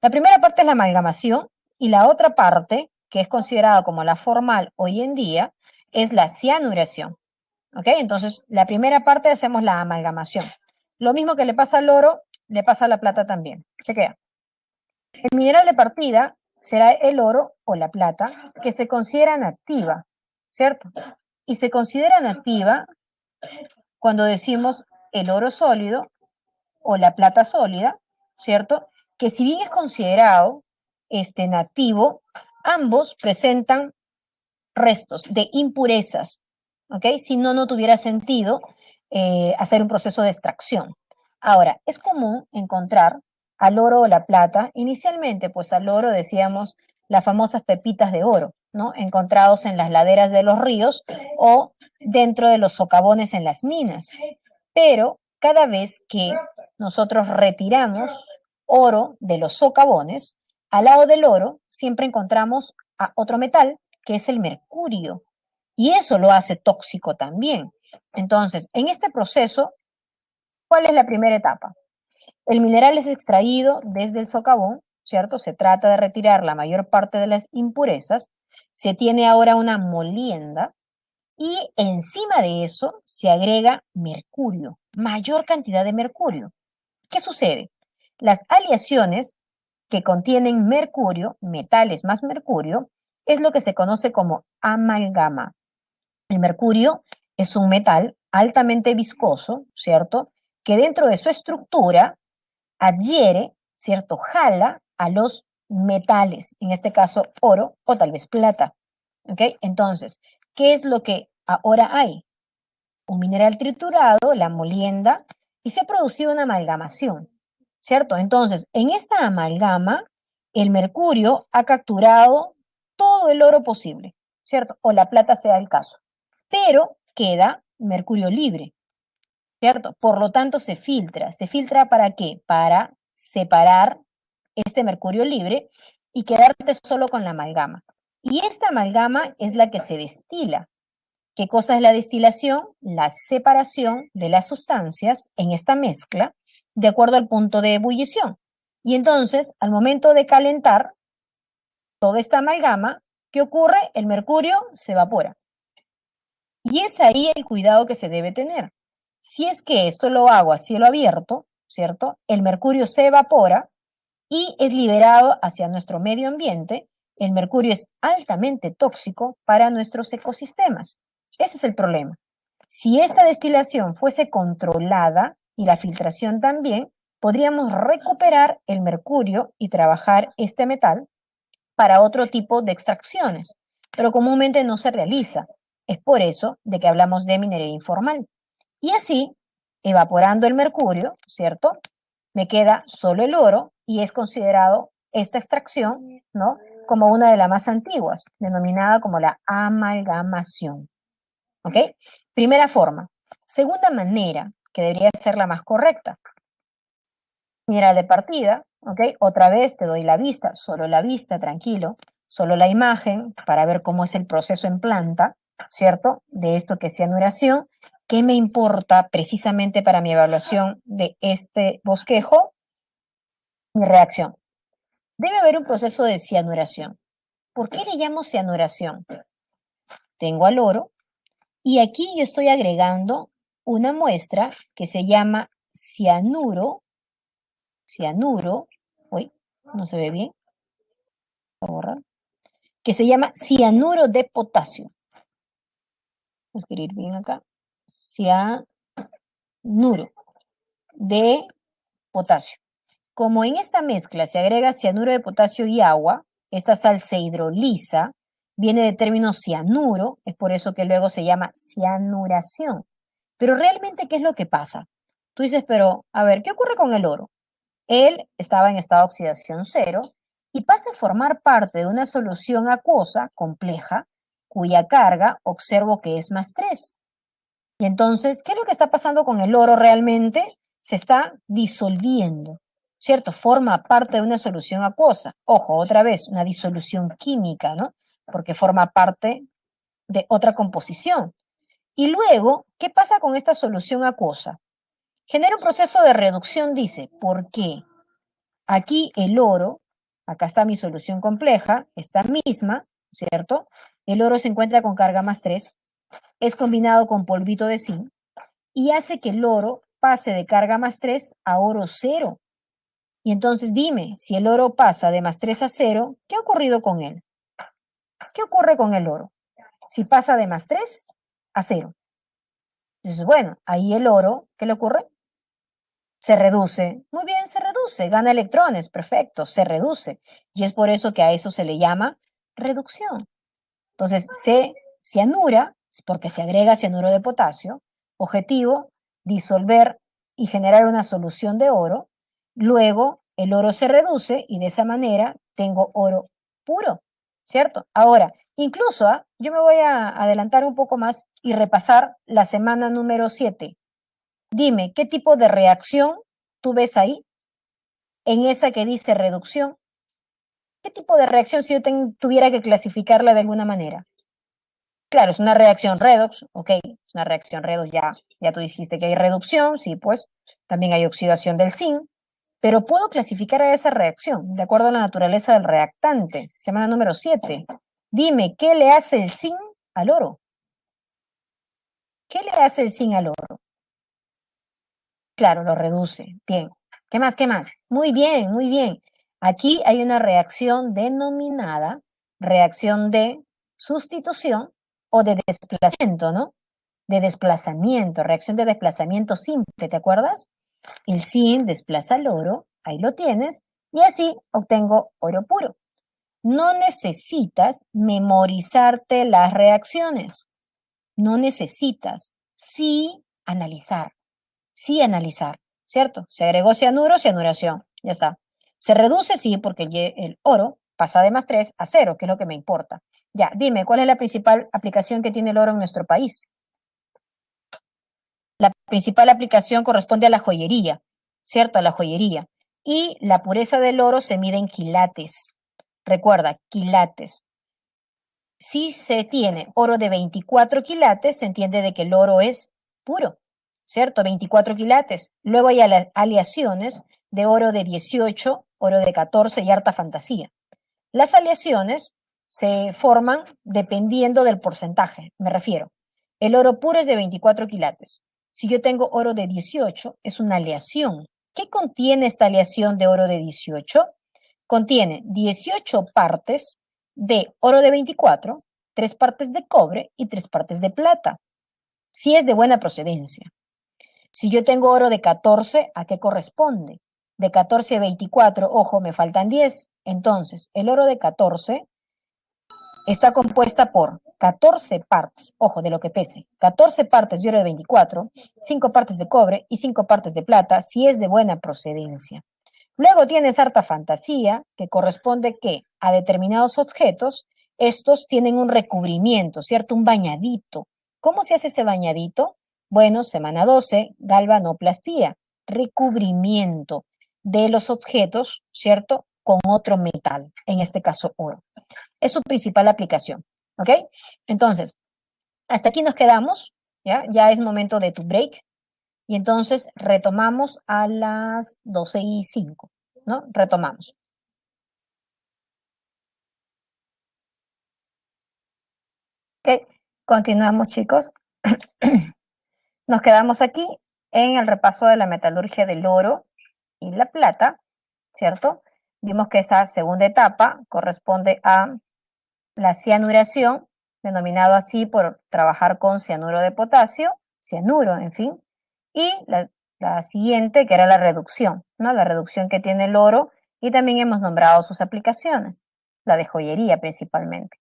La primera parte es la amalgamación y la otra parte, que es considerada como la formal hoy en día, es la cianuración, ¿ok? Entonces, la primera parte hacemos la amalgamación. Lo mismo que le pasa al oro, le pasa a la plata también. Chequea. El mineral de partida será el oro o la plata, que se considera nativa, ¿cierto? Y se considera nativa cuando decimos el oro sólido o la plata sólida, ¿cierto? Que si bien es considerado nativo, ambos presentan restos de impurezas, ¿ok? Si no, no tuviera sentido hacer un proceso de extracción. Ahora, es común encontrar al oro o la plata, inicialmente, pues al oro decíamos las famosas pepitas de oro, ¿no? Encontrados en las laderas de los ríos o dentro de los socavones en las minas. Pero cada vez que nosotros retiramos oro de los socavones, al lado del oro siempre encontramos a otro metal, que es el mercurio, y eso lo hace tóxico también. Entonces, en este proceso, ¿cuál es la primera etapa? El mineral es extraído desde el socavón, ¿cierto? Se trata de retirar la mayor parte de las impurezas, se tiene ahora una molienda y encima de eso se agrega mercurio, mayor cantidad de mercurio. ¿Qué sucede? Las aleaciones que contienen mercurio, metales más mercurio, es lo que se conoce como amalgama. El mercurio es un metal altamente viscoso, ¿cierto? Que dentro de su estructura adhiere, ¿cierto? Jala a los metales, en este caso oro o tal vez plata, ¿ok? Entonces, ¿qué es lo que ahora hay? Un mineral triturado, la molienda, y se ha producido una amalgamación, ¿cierto? Entonces, en esta amalgama, el mercurio ha capturado todo el oro posible, ¿cierto? O la plata sea el caso, pero queda mercurio libre, ¿cierto? Por lo tanto, se filtra. ¿Se filtra para qué? Para separar este mercurio libre y quedarte solo con la amalgama. Y esta amalgama es la que se destila. ¿Qué cosa es la destilación? La separación de las sustancias en esta mezcla de acuerdo al punto de ebullición. Y entonces, al momento de calentar toda esta amalgama, ¿qué ocurre? El mercurio se evapora. Y es ahí el cuidado que se debe tener. Si es que esto lo hago a cielo abierto, ¿cierto? El mercurio se evapora y es liberado hacia nuestro medio ambiente. El mercurio es altamente tóxico para nuestros ecosistemas. Ese es el problema. Si esta destilación fuese controlada y la filtración también, podríamos recuperar el mercurio y trabajar este metal para otro tipo de extracciones, pero comúnmente no se realiza. Es por eso de que hablamos de minería informal. Y así, evaporando el mercurio, ¿cierto? Me queda solo el oro y es considerado esta extracción, ¿no? Como una de las más antiguas, denominada como la amalgamación. ¿Ok? Primera forma. Segunda manera, que debería ser la más correcta. Mineral de partida, ¿ok? Otra vez te doy la vista, solo la vista, tranquilo, solo la imagen para ver cómo es el proceso en planta, ¿cierto? De esto que es cianuración. ¿Qué me importa precisamente para mi evaluación de este bosquejo? Mi reacción. Debe haber un proceso de cianuración. ¿Por qué le llamo cianuración? Tengo al oro y aquí yo estoy agregando una muestra que se llama cianuro, uy, no se ve bien, que se llama cianuro de potasio. Voy a escribir bien acá. Cianuro de potasio. Como en esta mezcla se agrega cianuro de potasio y agua, esta sal se hidroliza, viene del término cianuro, es por eso que luego se llama cianuración. Pero realmente, ¿qué es lo que pasa? Tú dices, pero, a ver, ¿qué ocurre con el oro? Él estaba en estado de oxidación cero y pasa a formar parte de una solución acuosa compleja, cuya carga observo que es +3. Y entonces, ¿qué es lo que está pasando con el oro realmente? Se está disolviendo, ¿cierto? Forma parte de una solución acuosa. Ojo, otra vez, una disolución química, ¿no? Porque forma parte de otra composición. Y luego, ¿qué pasa con esta solución acuosa? Genera un proceso de reducción, dice. ¿Por qué? Aquí el oro, acá está mi solución compleja, esta misma, ¿cierto? El oro se encuentra con carga +3, es combinado con polvito de zinc y hace que el oro pase de carga +3 a oro cero. Y entonces dime, si el oro pasa de +3 a cero, ¿qué ha ocurrido con él? ¿Qué ocurre con el oro? Si pasa de +3 a cero. Entonces, bueno, ahí el oro, ¿qué le ocurre? Se reduce. Muy bien, se reduce. Gana electrones, perfecto, se reduce. Y es por eso que a eso se le llama reducción. Entonces, se cianura, porque se agrega cianuro de potasio. Objetivo, disolver y generar una solución de oro. Luego, el oro se reduce y de esa manera tengo oro puro, ¿cierto? Ahora, incluso, yo me voy a adelantar un poco más y repasar la semana número 7. Dime, ¿qué tipo de reacción tú ves ahí? En esa que dice reducción. ¿Qué tipo de reacción si yo tuviera que clasificarla de alguna manera? Claro, es una reacción redox, ok, es una reacción redox, ya tú dijiste que hay reducción, sí, pues también hay oxidación del zinc, pero puedo clasificar a esa reacción de acuerdo a la naturaleza del reactante. Semana número 7. Dime, ¿qué le hace el zinc al oro? ¿Qué le hace el zinc al oro? Claro, lo reduce. Bien. ¿Qué más? ¿Qué más? Muy bien, muy bien. Aquí hay una reacción denominada reacción de sustitución o de desplazamiento, ¿no? De desplazamiento, reacción de desplazamiento simple, ¿te acuerdas? El zinc desplaza el oro, ahí lo tienes, y así obtengo oro puro. No necesitas memorizarte las reacciones, no necesitas, sí analizar. Sí analizar, ¿cierto? Se agregó cianuro, cianuración, ya está. Se reduce, sí, porque el oro pasa de +3 a 0, que es lo que me importa. Ya, dime, ¿cuál es la principal aplicación que tiene el oro en nuestro país? La principal aplicación corresponde a la joyería, ¿cierto? A la joyería. Y la pureza del oro se mide en quilates. Recuerda, quilates. Si se tiene oro de 24 quilates, se entiende de que el oro es puro, ¿cierto? 24 quilates. Luego hay aleaciones de oro de 18, oro de 14 y harta fantasía. Las aleaciones se forman dependiendo del porcentaje, me refiero. El oro puro es de 24 quilates. Si yo tengo oro de 18, es una aleación. ¿Qué contiene esta aleación de oro de 18? Contiene 18 partes de oro de 24, 3 partes de cobre y 3 partes de plata, si es de buena procedencia. Si yo tengo oro de 14, ¿a qué corresponde? De 14 a 24, ojo, me faltan 10. Entonces, el oro de 14 está compuesta por 14 partes, ojo, de lo que pese, 14 partes de oro de 24, 5 partes de cobre y 5 partes de plata, si es de buena procedencia. Luego tienes harta fantasía, que corresponde que a determinados objetos, estos tienen un recubrimiento, ¿cierto? Un bañadito. ¿Cómo se hace ese bañadito? Bueno, semana 12, galvanoplastía, recubrimiento de los objetos, ¿cierto? Con otro metal, en este caso oro. Es su principal aplicación, ¿ok? Entonces, hasta aquí nos quedamos, ¿ya? Ya es momento de tu break. Y entonces retomamos a las 12:05, ¿no? Retomamos. Ok, continuamos, chicos. Nos quedamos aquí en el repaso de la metalurgia del oro y la plata, ¿cierto? Vimos que esa segunda etapa corresponde a la cianuración, denominado así por trabajar con cianuro de potasio, cianuro, en fin, y la siguiente, que era la reducción, ¿no? La reducción que tiene el oro, y también hemos nombrado sus aplicaciones, la de joyería principalmente.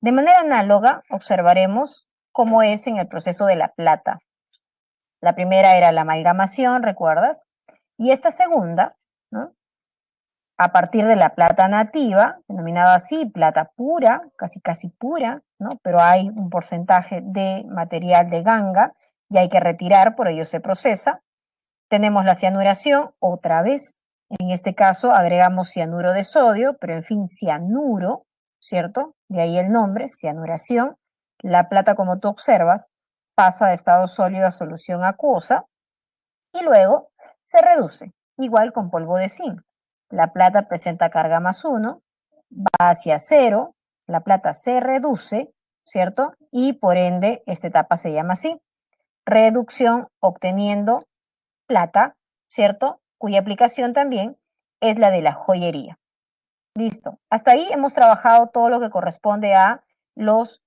De manera análoga, observaremos cómo es en el proceso de la plata. La primera era la amalgamación, ¿recuerdas? Y esta segunda, ¿no? A partir de la plata nativa, denominada así, plata pura, casi casi pura, ¿no? Pero hay un porcentaje de material de ganga y hay que retirar, por ello se procesa. Tenemos la cianuración, otra vez, en este caso agregamos cianuro de sodio, pero en fin, cianuro, ¿cierto? De ahí el nombre, cianuración. La plata, como tú observas, pasa de estado sólido a solución acuosa y luego se reduce, igual con polvo de zinc. La plata presenta carga +1, va hacia 0, la plata se reduce, ¿cierto? Y por ende, esta etapa se llama así, reducción obteniendo plata, ¿cierto? Cuya aplicación también es la de la joyería. Listo. Hasta ahí hemos trabajado todo lo que corresponde a los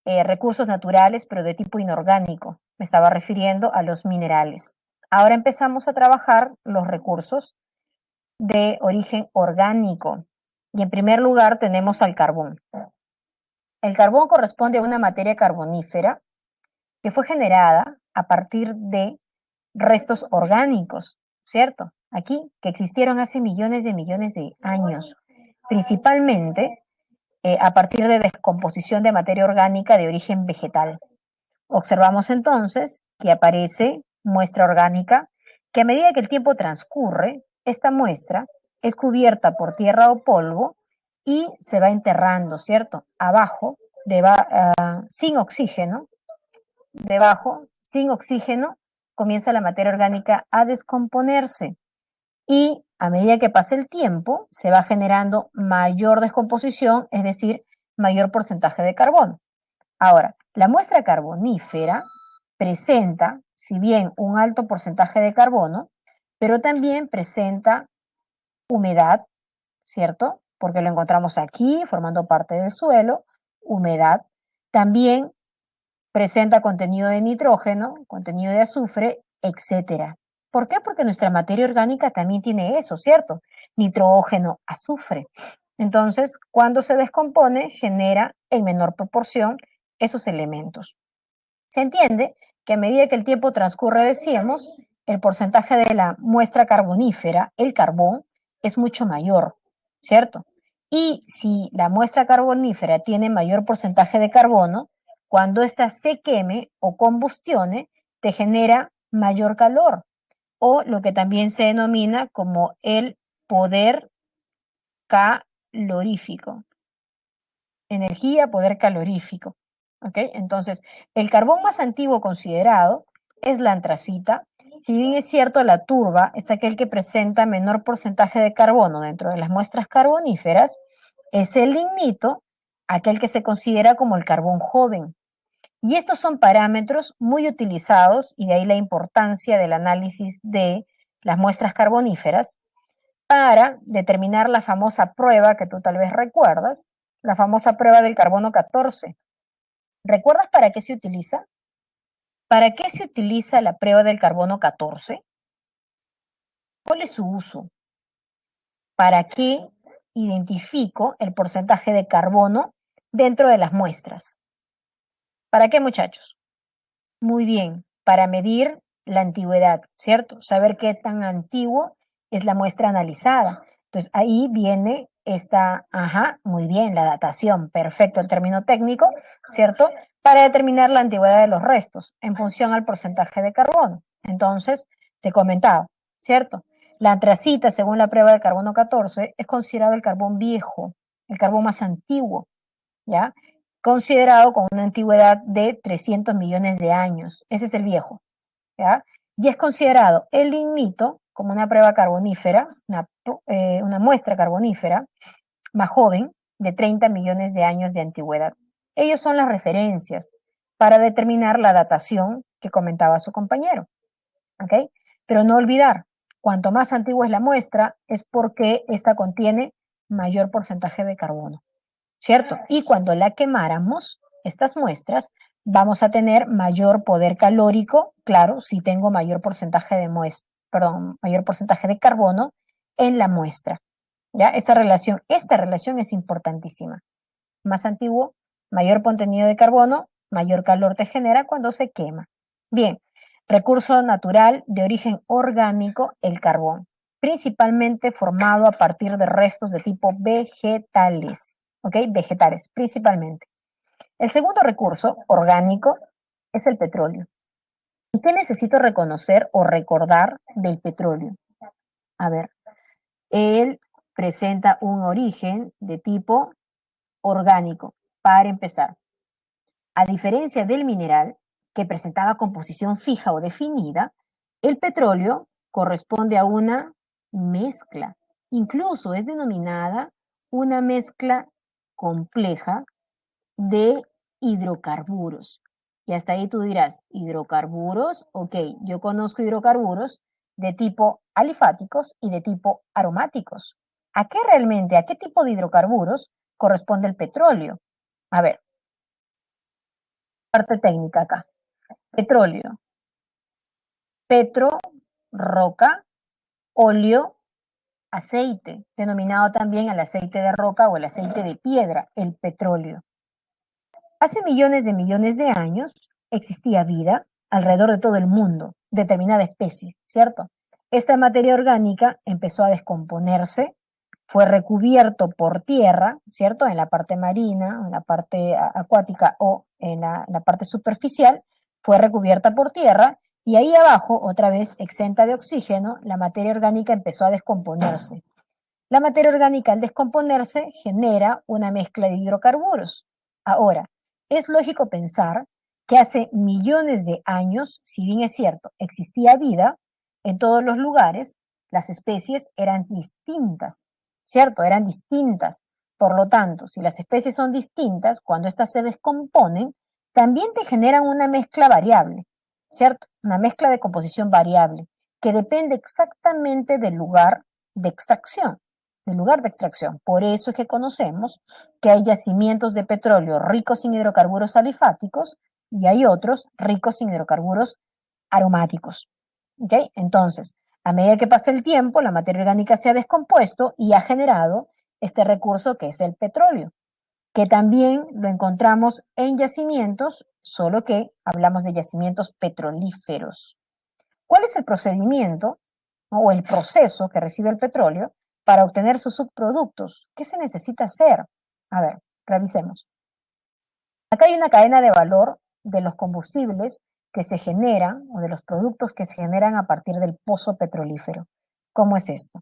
recursos naturales, pero de tipo inorgánico, Me estaba refiriendo a los minerales. Ahora empezamos a trabajar los recursos de origen orgánico. Y en primer lugar tenemos al carbón. El carbón corresponde a una materia carbonífera que fue generada a partir de restos orgánicos, ¿cierto? Aquí, que existieron hace millones de años, principalmente a partir de descomposición de materia orgánica de origen vegetal. Observamos entonces que aparece muestra orgánica, que a medida que el tiempo transcurre, esta muestra es cubierta por tierra o polvo y se va enterrando, ¿cierto? Abajo, sin oxígeno, debajo, sin oxígeno, comienza la materia orgánica a descomponerse y a medida que pasa el tiempo se va generando mayor descomposición, es decir, mayor porcentaje de carbono. Ahora, la muestra carbonífera presenta, si bien un alto porcentaje de carbono, pero también presenta humedad, ¿cierto? Porque lo encontramos aquí formando parte del suelo, humedad. También presenta contenido de nitrógeno, contenido de azufre, etcétera. ¿Por qué? Porque nuestra materia orgánica también tiene eso, ¿cierto? Nitrógeno, azufre. Entonces, cuando se descompone, genera en menor proporción esos elementos. Se entiende que a medida que el tiempo transcurre, decíamos, el porcentaje de la muestra carbonífera, el carbón, es mucho mayor, ¿cierto? Y si la muestra carbonífera tiene mayor porcentaje de carbono, cuando ésta se queme o combustione, te genera mayor calor, o lo que también se denomina como el poder calorífico. Energía, poder calorífico. ¿Ok? Entonces, el carbón más antiguo considerado es la antracita. Si bien es cierto, la turba es aquel que presenta menor porcentaje de carbono dentro de las muestras carboníferas, es el lignito, aquel que se considera como el carbón joven. Y estos son parámetros muy utilizados, y de ahí la importancia del análisis de las muestras carboníferas, para determinar la famosa prueba que tú tal vez recuerdas, la famosa prueba del carbono 14. ¿Recuerdas para qué se utiliza? ¿Para qué se utiliza la prueba del carbono 14? ¿Cuál es su uso? ¿Para qué identifico el porcentaje de carbono dentro de las muestras? ¿Para qué, muchachos? Muy bien, para medir la antigüedad, ¿cierto? Saber qué tan antiguo es la muestra analizada. Entonces ahí viene esta, muy bien, la datación, perfecto el término técnico, ¿cierto? Para determinar la antigüedad de los restos en función al porcentaje de carbono. Entonces, te comentaba, ¿cierto? La antracita, según la prueba de carbono 14, es considerado el carbón viejo, el carbón más antiguo, ¿ya? Considerado con una antigüedad de 300 millones de años. Ese es el viejo, ¿ya? Y es considerado el lignito como una prueba carbonífera, una muestra carbonífera más joven de 30 millones de años de antigüedad. Ellos son las referencias para determinar la datación que comentaba su compañero, ¿ok? Pero no olvidar, cuanto más antigua es la muestra, es porque esta contiene mayor porcentaje de carbono. ¿Cierto? Y cuando la quemáramos, estas muestras, vamos a tener mayor poder calórico, claro, si tengo mayor porcentaje de mayor porcentaje de carbono en la muestra. ¿Ya? Esta relación es importantísima. Más antiguo, mayor contenido de carbono, mayor calor te genera cuando se quema. Bien, recurso natural de origen orgánico, el carbón, principalmente formado a partir de restos de tipo vegetales. ¿Ok? Vegetales, principalmente. El segundo recurso orgánico es el petróleo. ¿Y qué necesito reconocer o recordar del petróleo? A ver, él presenta un origen de tipo orgánico, para empezar. A diferencia del mineral, que presentaba composición fija o definida, el petróleo corresponde a una mezcla. Incluso es denominada una mezcla compleja de hidrocarburos. Y hasta ahí tú dirás, hidrocarburos, ok, yo conozco hidrocarburos de tipo alifáticos y de tipo aromáticos. ¿A qué tipo de hidrocarburos corresponde el petróleo? A ver, parte técnica acá. Petróleo, petro, roca, óleo, aceite, denominado también el aceite de roca o el aceite de piedra, el petróleo. Hace millones de años existía vida alrededor de todo el mundo, determinada especie, ¿cierto? Esta materia orgánica empezó a descomponerse, fue recubierto por tierra, ¿cierto? En la parte marina, en la parte acuática o en la parte superficial, fue recubierta por tierra y ahí abajo, otra vez exenta de oxígeno, la materia orgánica empezó a descomponerse. La materia orgánica al descomponerse genera una mezcla de hidrocarburos. Ahora, es lógico pensar que hace millones de años, si bien es cierto, existía vida, en todos los lugares las especies eran distintas, ¿cierto? Eran distintas. Por lo tanto, si las especies son distintas, cuando éstas se descomponen, también te generan una mezcla variable, ¿cierto? Una mezcla de composición variable, que depende exactamente del lugar de extracción del lugar de extracción. Por eso es que conocemos que hay yacimientos de petróleo ricos en hidrocarburos alifáticos y hay otros ricos en hidrocarburos aromáticos. ¿Okay? Entonces, a medida que pasa el tiempo, la materia orgánica se ha descompuesto y ha generado este recurso que es el petróleo, que también lo encontramos en yacimientos, solo que hablamos de yacimientos petrolíferos. ¿Cuál es el procedimiento o el proceso que recibe el petróleo para obtener sus subproductos? ¿Qué se necesita hacer? A ver, revisemos. Acá hay una cadena de valor de los combustibles que se generan o de los productos que se generan a partir del pozo petrolífero. ¿Cómo es esto?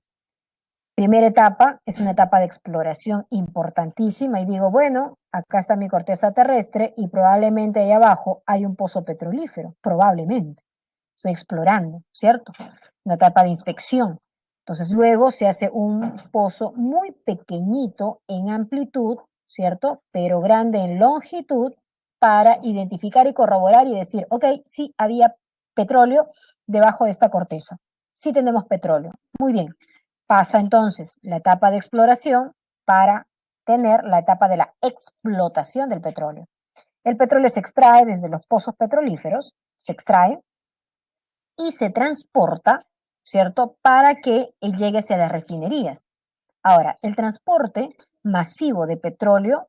Primera etapa es una etapa de exploración importantísima y digo, bueno, acá está mi corteza terrestre y probablemente ahí abajo hay un pozo petrolífero, probablemente. Estoy explorando, ¿cierto? Una etapa de inspección. Entonces luego se hace un pozo muy pequeñito en amplitud, ¿cierto? Pero grande en longitud para identificar y corroborar y decir, ok, sí había petróleo debajo de esta corteza. Sí tenemos petróleo. Muy bien. Pasa entonces la etapa de exploración para tener la etapa de la explotación del petróleo. El petróleo se extrae desde los pozos petrolíferos, se extrae y se transporta, ¿cierto? Para que llegue hacia las refinerías. Ahora, el transporte masivo de petróleo,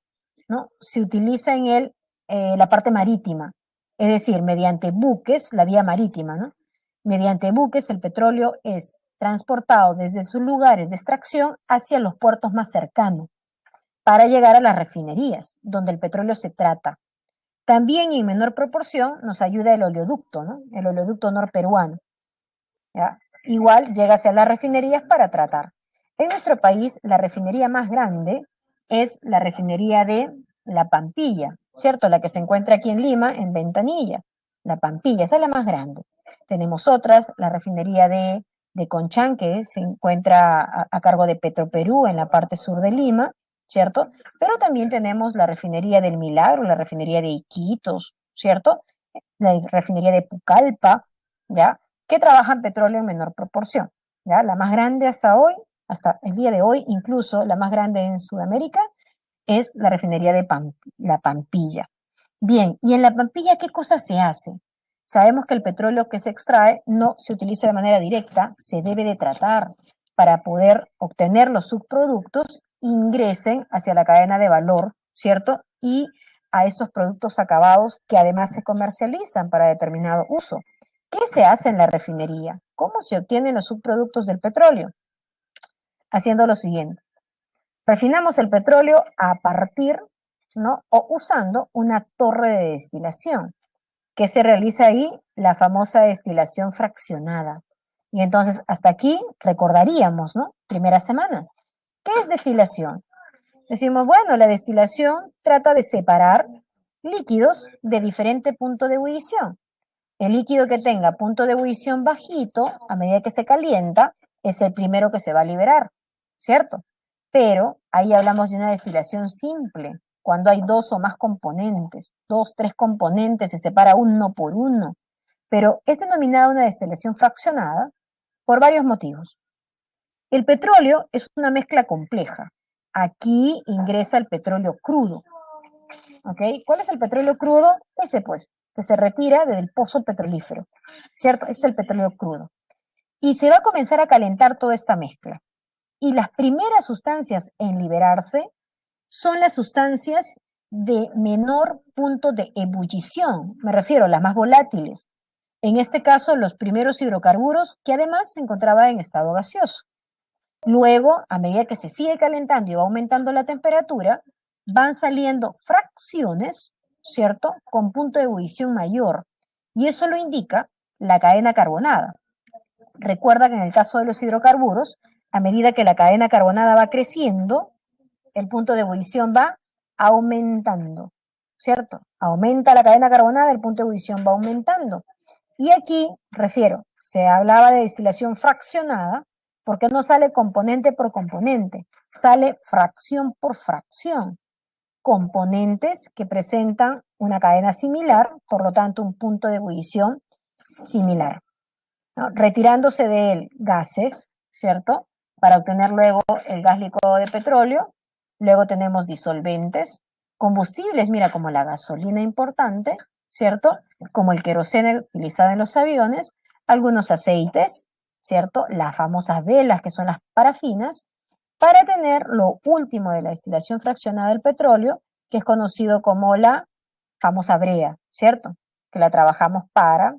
¿no? Se utiliza en la parte marítima, es decir, mediante buques, la vía marítima, ¿no? Mediante buques el petróleo es transportado desde sus lugares de extracción hacia los puertos más cercanos para llegar a las refinerías, donde el petróleo se trata. También en menor proporción nos ayuda el oleoducto, ¿no? El oleoducto norperuano. ¿Ya? Igual llega hacia las refinerías para tratar. En nuestro país, la refinería más grande es la refinería de La Pampilla, ¿cierto? La que se encuentra aquí en Lima, en Ventanilla. La Pampilla, esa es la más grande. Tenemos otras, la refinería de Conchán, que se encuentra a cargo de Petroperú en la parte sur de Lima, ¿cierto? Pero también tenemos la refinería del Milagro, la refinería de Iquitos, ¿cierto? La refinería de Pucallpa, ¿ya? Que trabajan petróleo en menor proporción. ¿Ya? La más grande hasta hoy, hasta el día de hoy, incluso la más grande en Sudamérica, es la refinería de La Pampilla. Bien, y en La Pampilla, ¿qué cosa se hace? Sabemos que el petróleo que se extrae no se utiliza de manera directa, se debe de tratar para poder obtener los subproductos, ingresen hacia la cadena de valor, ¿cierto? Y a estos productos acabados que además se comercializan para determinado uso. ¿Qué se hace en la refinería? ¿Cómo se obtienen los subproductos del petróleo? Haciendo lo siguiente. Refinamos el petróleo a partir, ¿no? O usando una torre de destilación, que se realiza ahí la famosa destilación fraccionada. Y entonces, hasta aquí recordaríamos, ¿no? Primeras semanas. ¿Qué es destilación? Decimos, bueno, la destilación trata de separar líquidos de diferente punto de ebullición. El líquido que tenga punto de ebullición bajito, a medida que se calienta, es el primero que se va a liberar, ¿cierto? Pero ahí hablamos de una destilación simple, cuando hay dos o más componentes, dos, tres componentes, se separa uno por uno. Pero es denominada una destilación fraccionada por varios motivos. El petróleo es una mezcla compleja. Aquí ingresa el petróleo crudo. ¿Ok? ¿Cuál es el petróleo crudo? Ese pues, que se retira del pozo petrolífero, ¿cierto? Es el petróleo crudo. Y se va a comenzar a calentar toda esta mezcla. Y las primeras sustancias en liberarse son las sustancias de menor punto de ebullición, me refiero a las más volátiles. En este caso, los primeros hidrocarburos, que además se encontraban en estado gaseoso. Luego, a medida que se sigue calentando y va aumentando la temperatura, van saliendo fracciones, ¿cierto?, con punto de ebullición mayor. Y eso lo indica la cadena carbonada. Recuerda que en el caso de los hidrocarburos, a medida que la cadena carbonada va creciendo, el punto de ebullición va aumentando, ¿cierto? Aumenta la cadena carbonada, el punto de ebullición va aumentando. Y aquí, refiero, se hablaba de destilación fraccionada, porque no sale componente por componente, sale fracción por fracción. Componentes que presentan una cadena similar, por lo tanto un punto de ebullición similar, ¿no? Retirándose de él gases, ¿cierto? Para obtener luego el gas licuado de petróleo. Luego tenemos disolventes, combustibles, mira, como la gasolina importante, ¿cierto? Como el queroseno utilizado en los aviones, algunos aceites, ¿cierto? Las famosas velas, que son las parafinas, para tener lo último de la destilación fraccionada del petróleo, que es conocido como la famosa brea, ¿cierto? Que la trabajamos para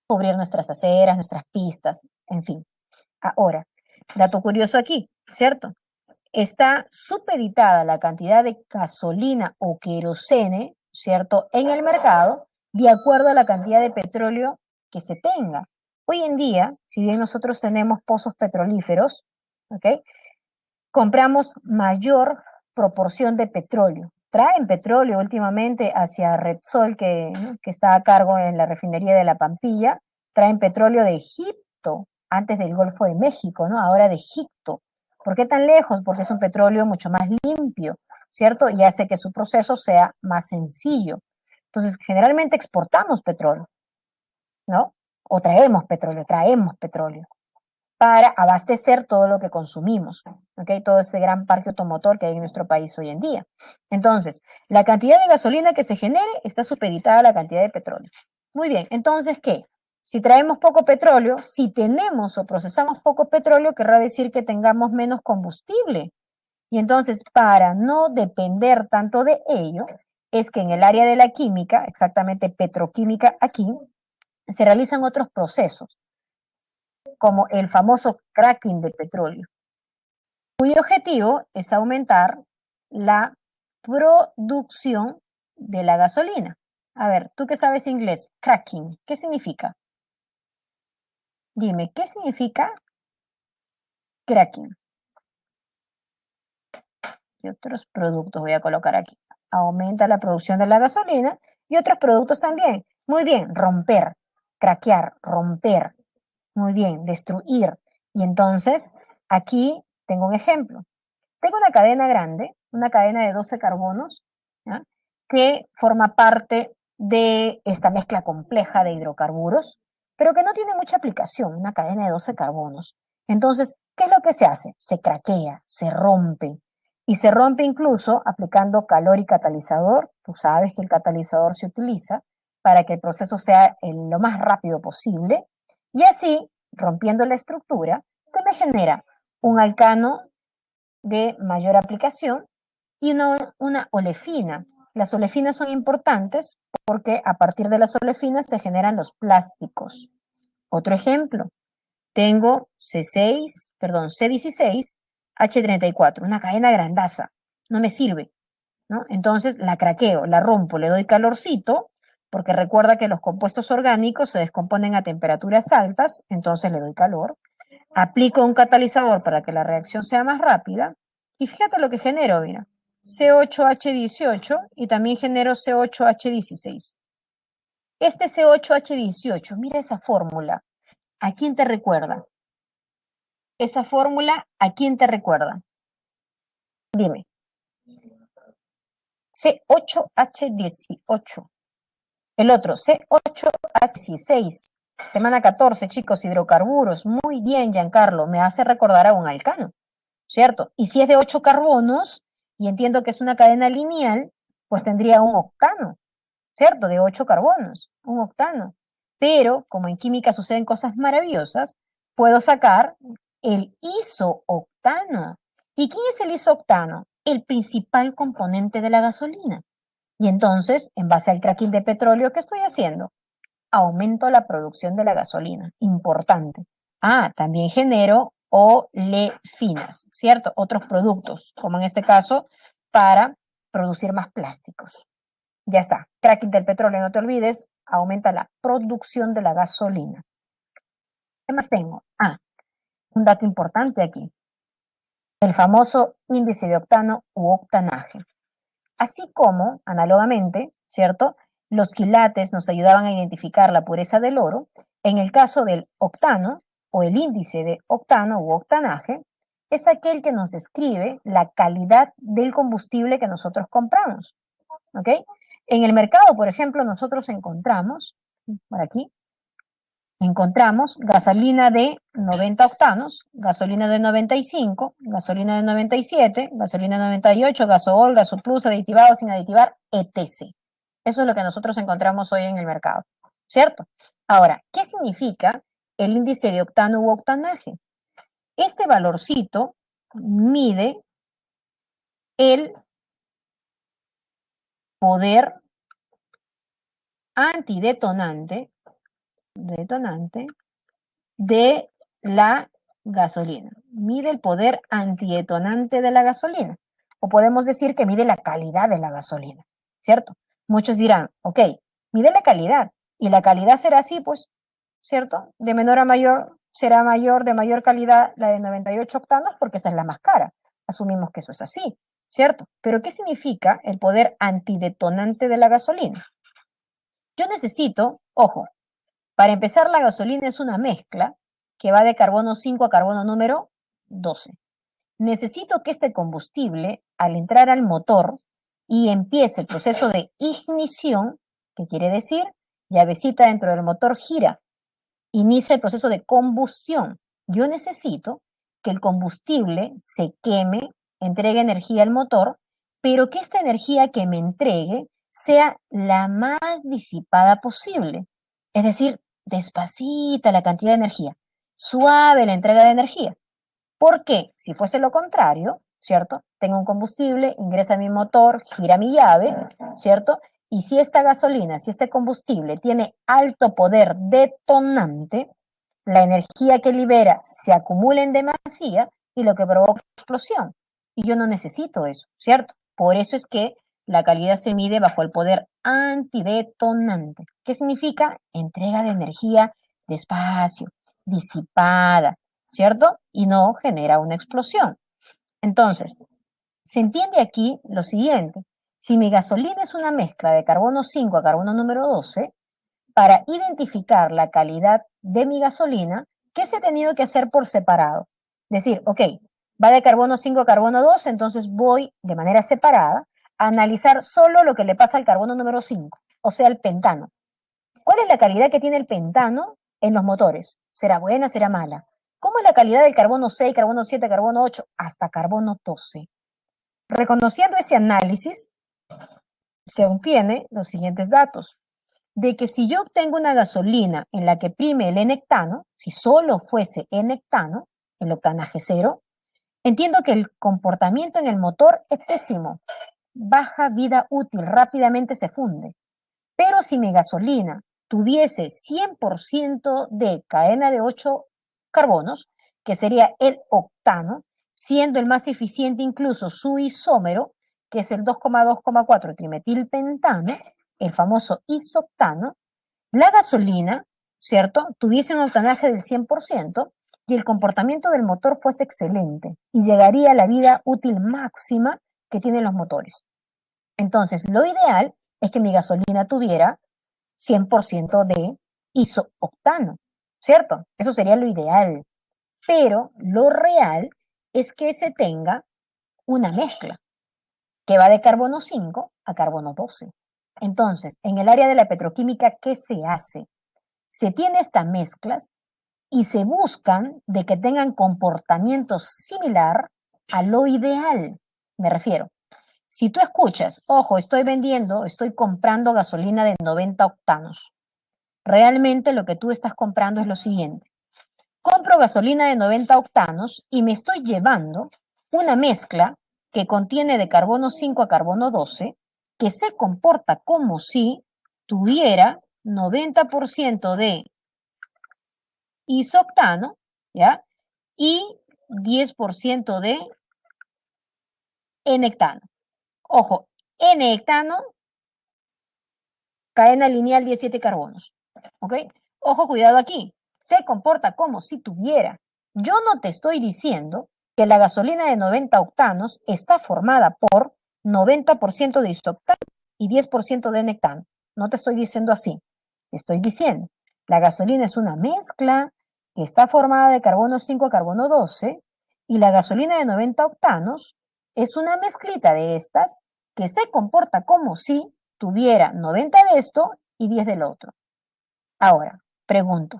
cubrir nuestras aceras, nuestras pistas, en fin. Ahora, dato curioso aquí, ¿cierto? Está supeditada la cantidad de gasolina o querosene, ¿cierto?, en el mercado, de acuerdo a la cantidad de petróleo que se tenga. Hoy en día, si bien nosotros tenemos pozos petrolíferos, ¿ok?, compramos mayor proporción de petróleo. Traen petróleo últimamente hacia Repsol, que está a cargo en la refinería de La Pampilla, traen petróleo de Egipto, antes del Golfo de México, ¿no? Ahora de Egipto. ¿Por qué tan lejos? Porque es un petróleo mucho más limpio, ¿cierto? Y hace que su proceso sea más sencillo. Entonces, generalmente exportamos petróleo, ¿no? O traemos petróleo para abastecer todo lo que consumimos, ¿ok? Todo ese gran parque automotor que hay en nuestro país hoy en día. Entonces, la cantidad de gasolina que se genere está supeditada a la cantidad de petróleo. Muy bien, entonces, ¿qué? Si traemos poco petróleo, si tenemos o procesamos poco petróleo, querrá decir que tengamos menos combustible. Y entonces, para no depender tanto de ello, es que en el área de la química, exactamente petroquímica aquí, se realizan otros procesos como el famoso cracking de petróleo, cuyo objetivo es aumentar la producción de la gasolina. A ver, tú que sabes inglés, cracking, ¿qué significa? Dime, ¿qué significa cracking? Y otros productos voy a colocar aquí. Aumenta la producción de la gasolina y otros productos también. Muy bien, romper, craquear, romper. Muy bien, destruir. Y entonces, aquí tengo un ejemplo. Tengo una cadena grande, una cadena de 12 carbonos, ¿ya?, que forma parte de esta mezcla compleja de hidrocarburos, pero que no tiene mucha aplicación, una cadena de 12 carbonos. Entonces, ¿qué es lo que se hace? Se craquea, se rompe, y se rompe incluso aplicando calor y catalizador. Tú sabes que el catalizador se utiliza para que el proceso sea lo más rápido posible, y así, rompiendo la estructura, ¿qué me genera? Un alcano de mayor aplicación y una olefina. Las olefinas son importantes porque a partir de las olefinas se generan los plásticos. Otro ejemplo, tengo C16, H34, una cadena grandaza, no me sirve, ¿no? Entonces la craqueo, la rompo, le doy calorcito, porque recuerda que los compuestos orgánicos se descomponen a temperaturas altas, entonces le doy calor, aplico un catalizador para que la reacción sea más rápida, y fíjate lo que genero, mira, C8H18 y también genero C8H16. Este C8H18, mira esa fórmula, ¿a quién te recuerda? Esa fórmula, ¿a quién te recuerda? Dime. C8H18. El otro, C8H16. Semana 14, chicos, hidrocarburos. Muy bien, Giancarlo, me hace recordar a un alcano, ¿cierto? Y si es de 8 carbonos, y entiendo que es una cadena lineal, pues tendría un octano. ¿cierto? De 8 carbonos, un octano. Pero, como en química suceden cosas maravillosas, puedo sacar el isooctano. ¿Y quién es el isooctano? El principal componente de la gasolina. Y entonces, en base al cracking de petróleo, ¿qué estoy haciendo? Aumento la producción de la gasolina. Importante. Ah, también genero olefinas, ¿cierto? Otros productos, como en este caso, para producir más plásticos. Ya está. Cracking del petróleo, no te olvides, aumenta la producción de la gasolina. ¿Qué más tengo? Ah, un dato importante aquí. El famoso índice de octano u octanaje. Así como, análogamente, ¿cierto? Los quilates nos ayudaban a identificar la pureza del oro, en el caso del octano o el índice de octano u octanaje, es aquel que nos describe la calidad del combustible que nosotros compramos. ¿Ok? En el mercado, por ejemplo, nosotros encontramos, por aquí, encontramos gasolina de 90 octanos, gasolina de 95, gasolina de 97, gasolina de 98, gasool, gasoplus, aditivado, sin aditivar, etc. Eso es lo que nosotros encontramos hoy en el mercado, ¿cierto? Ahora, ¿qué significa el índice de octano u octanaje? Este valorcito mide el poder antidetonante de la gasolina. Mide el poder antidetonante de la gasolina. O podemos decir que mide la calidad de la gasolina, ¿cierto? Muchos dirán, ok, mide la calidad. Y la calidad será así, pues, ¿cierto? De menor a mayor será mayor, de mayor calidad la de 98 octanos porque esa es la más cara. Asumimos que eso es así, ¿cierto? Pero ¿qué significa el poder antidetonante de la gasolina? Yo necesito, ojo, para empezar, la gasolina es una mezcla que va de carbono 5 a carbono número 12. Necesito que este combustible, al entrar al motor y empiece el proceso de ignición, que quiere decir, llavecita dentro del motor gira, inicia el proceso de combustión. Yo necesito que el combustible se queme, entregue energía al motor, pero que esta energía que me entregue sea la más disipada posible. Es decir, despacita la cantidad de energía, suave la entrega de energía. Porque si fuese lo contrario, ¿cierto? Tengo un combustible, ingresa a mi motor, gira mi llave, ¿cierto? Y si esta gasolina, si este combustible tiene alto poder detonante, la energía que libera se acumula en demasía y lo que provoca explosión. Y yo no necesito eso, ¿cierto? Por eso es que la calidad se mide bajo el poder antidetonante. ¿Qué significa? Entrega de energía despacio, disipada, ¿cierto? Y no genera una explosión. Entonces, se entiende aquí lo siguiente. Si mi gasolina es una mezcla de carbono 5 a carbono número 12, para identificar la calidad de mi gasolina, ¿qué se ha tenido que hacer por separado? Decir, ok, va de carbono 5 a carbono 12, entonces voy de manera separada a analizar solo lo que le pasa al carbono número 5, o sea, el pentano. ¿Cuál es la calidad que tiene el pentano en los motores? ¿Será buena, será mala? ¿Cómo es la calidad del carbono 6, carbono 7, carbono 8, hasta carbono 12? Reconociendo ese análisis, se obtiene los siguientes datos. De que si yo obtengo una gasolina en la que prime el N-hectano, si solo fuese N-hectano, el octanaje cero, entiendo que el comportamiento en el motor es pésimo. Baja vida útil, rápidamente se funde. Pero si mi gasolina tuviese 100% de cadena de 8 carbonos, que sería el octano, siendo el más eficiente incluso su isómero, que es el 2,2,4 trimetilpentano, el famoso isoctano, la gasolina, ¿cierto?, tuviese un octanaje del 100% y el comportamiento del motor fuese excelente y llegaría a la vida útil máxima que tienen los motores. Entonces, lo ideal es que mi gasolina tuviera 100% de isooctano, ¿cierto? Eso sería lo ideal. Pero lo real es que se tenga una mezcla que va de carbono 5 a carbono 12. Entonces, en el área de la petroquímica, ¿qué se hace? Se tiene estas mezclas y se buscan de que tengan comportamiento similar a lo ideal. Me refiero, Si tú escuchas, ojo, estoy comprando gasolina de 90 octanos, realmente lo que tú estás comprando es lo siguiente. Compro gasolina de 90 octanos y me estoy llevando una mezcla que contiene de carbono 5 a carbono 12, que se comporta como si tuviera 90% de isoctano, ¿ya? Y 10% de N-hectano. Ojo, N-hectano, cadena lineal 17 carbonos. ¿Ok? Ojo, cuidado aquí. Se comporta como si tuviera. Yo no te estoy diciendo que la gasolina de 90 octanos está formada por 90% de isoctano y 10% de N-hectano. No te estoy diciendo así. Te estoy diciendo, la gasolina es una mezcla que está formada de carbono 5 a carbono 12 y la gasolina de 90 octanos es una mezclita de estas que se comporta como si tuviera 90 de esto y 10 del otro. Ahora, pregunto,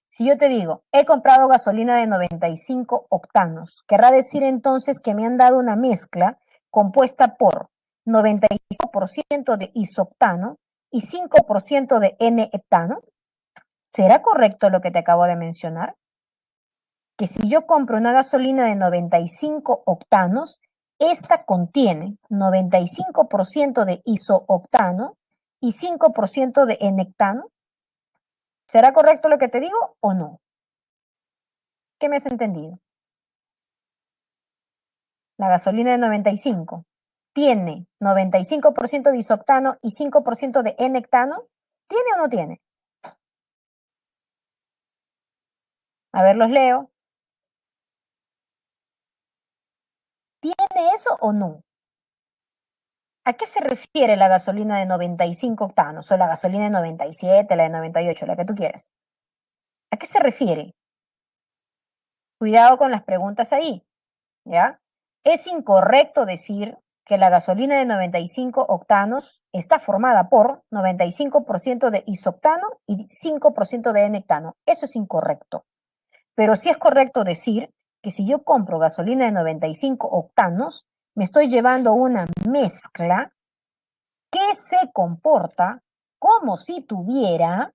si yo te digo, he comprado gasolina de 95 octanos, querrá decir entonces que me han dado una mezcla compuesta por 95% de isoctano y 5% de N-heptano. ¿Será correcto lo que te acabo de mencionar? Que si yo compro una gasolina de 95 octanos, esta contiene 95% de isooctano y 5% de N-hectano. ¿Será correcto lo que te digo o no? ¿Qué me has entendido? La gasolina de 95 tiene 95% de isoctano y 5% de N-hectano. ¿Tiene o no tiene? A ver, los leo. ¿Tiene eso o no? ¿A qué se refiere la gasolina de 95 octanos o la gasolina de 97, la de 98, la que tú quieras? ¿A qué se refiere? Cuidado con las preguntas ahí, ¿ya? Es incorrecto decir que la gasolina de 95 octanos está formada por 95% de isoctano y 5% de N-hectano. Eso es incorrecto. Pero sí es correcto decir que si yo compro gasolina de 95 octanos, me estoy llevando una mezcla que se comporta como si tuviera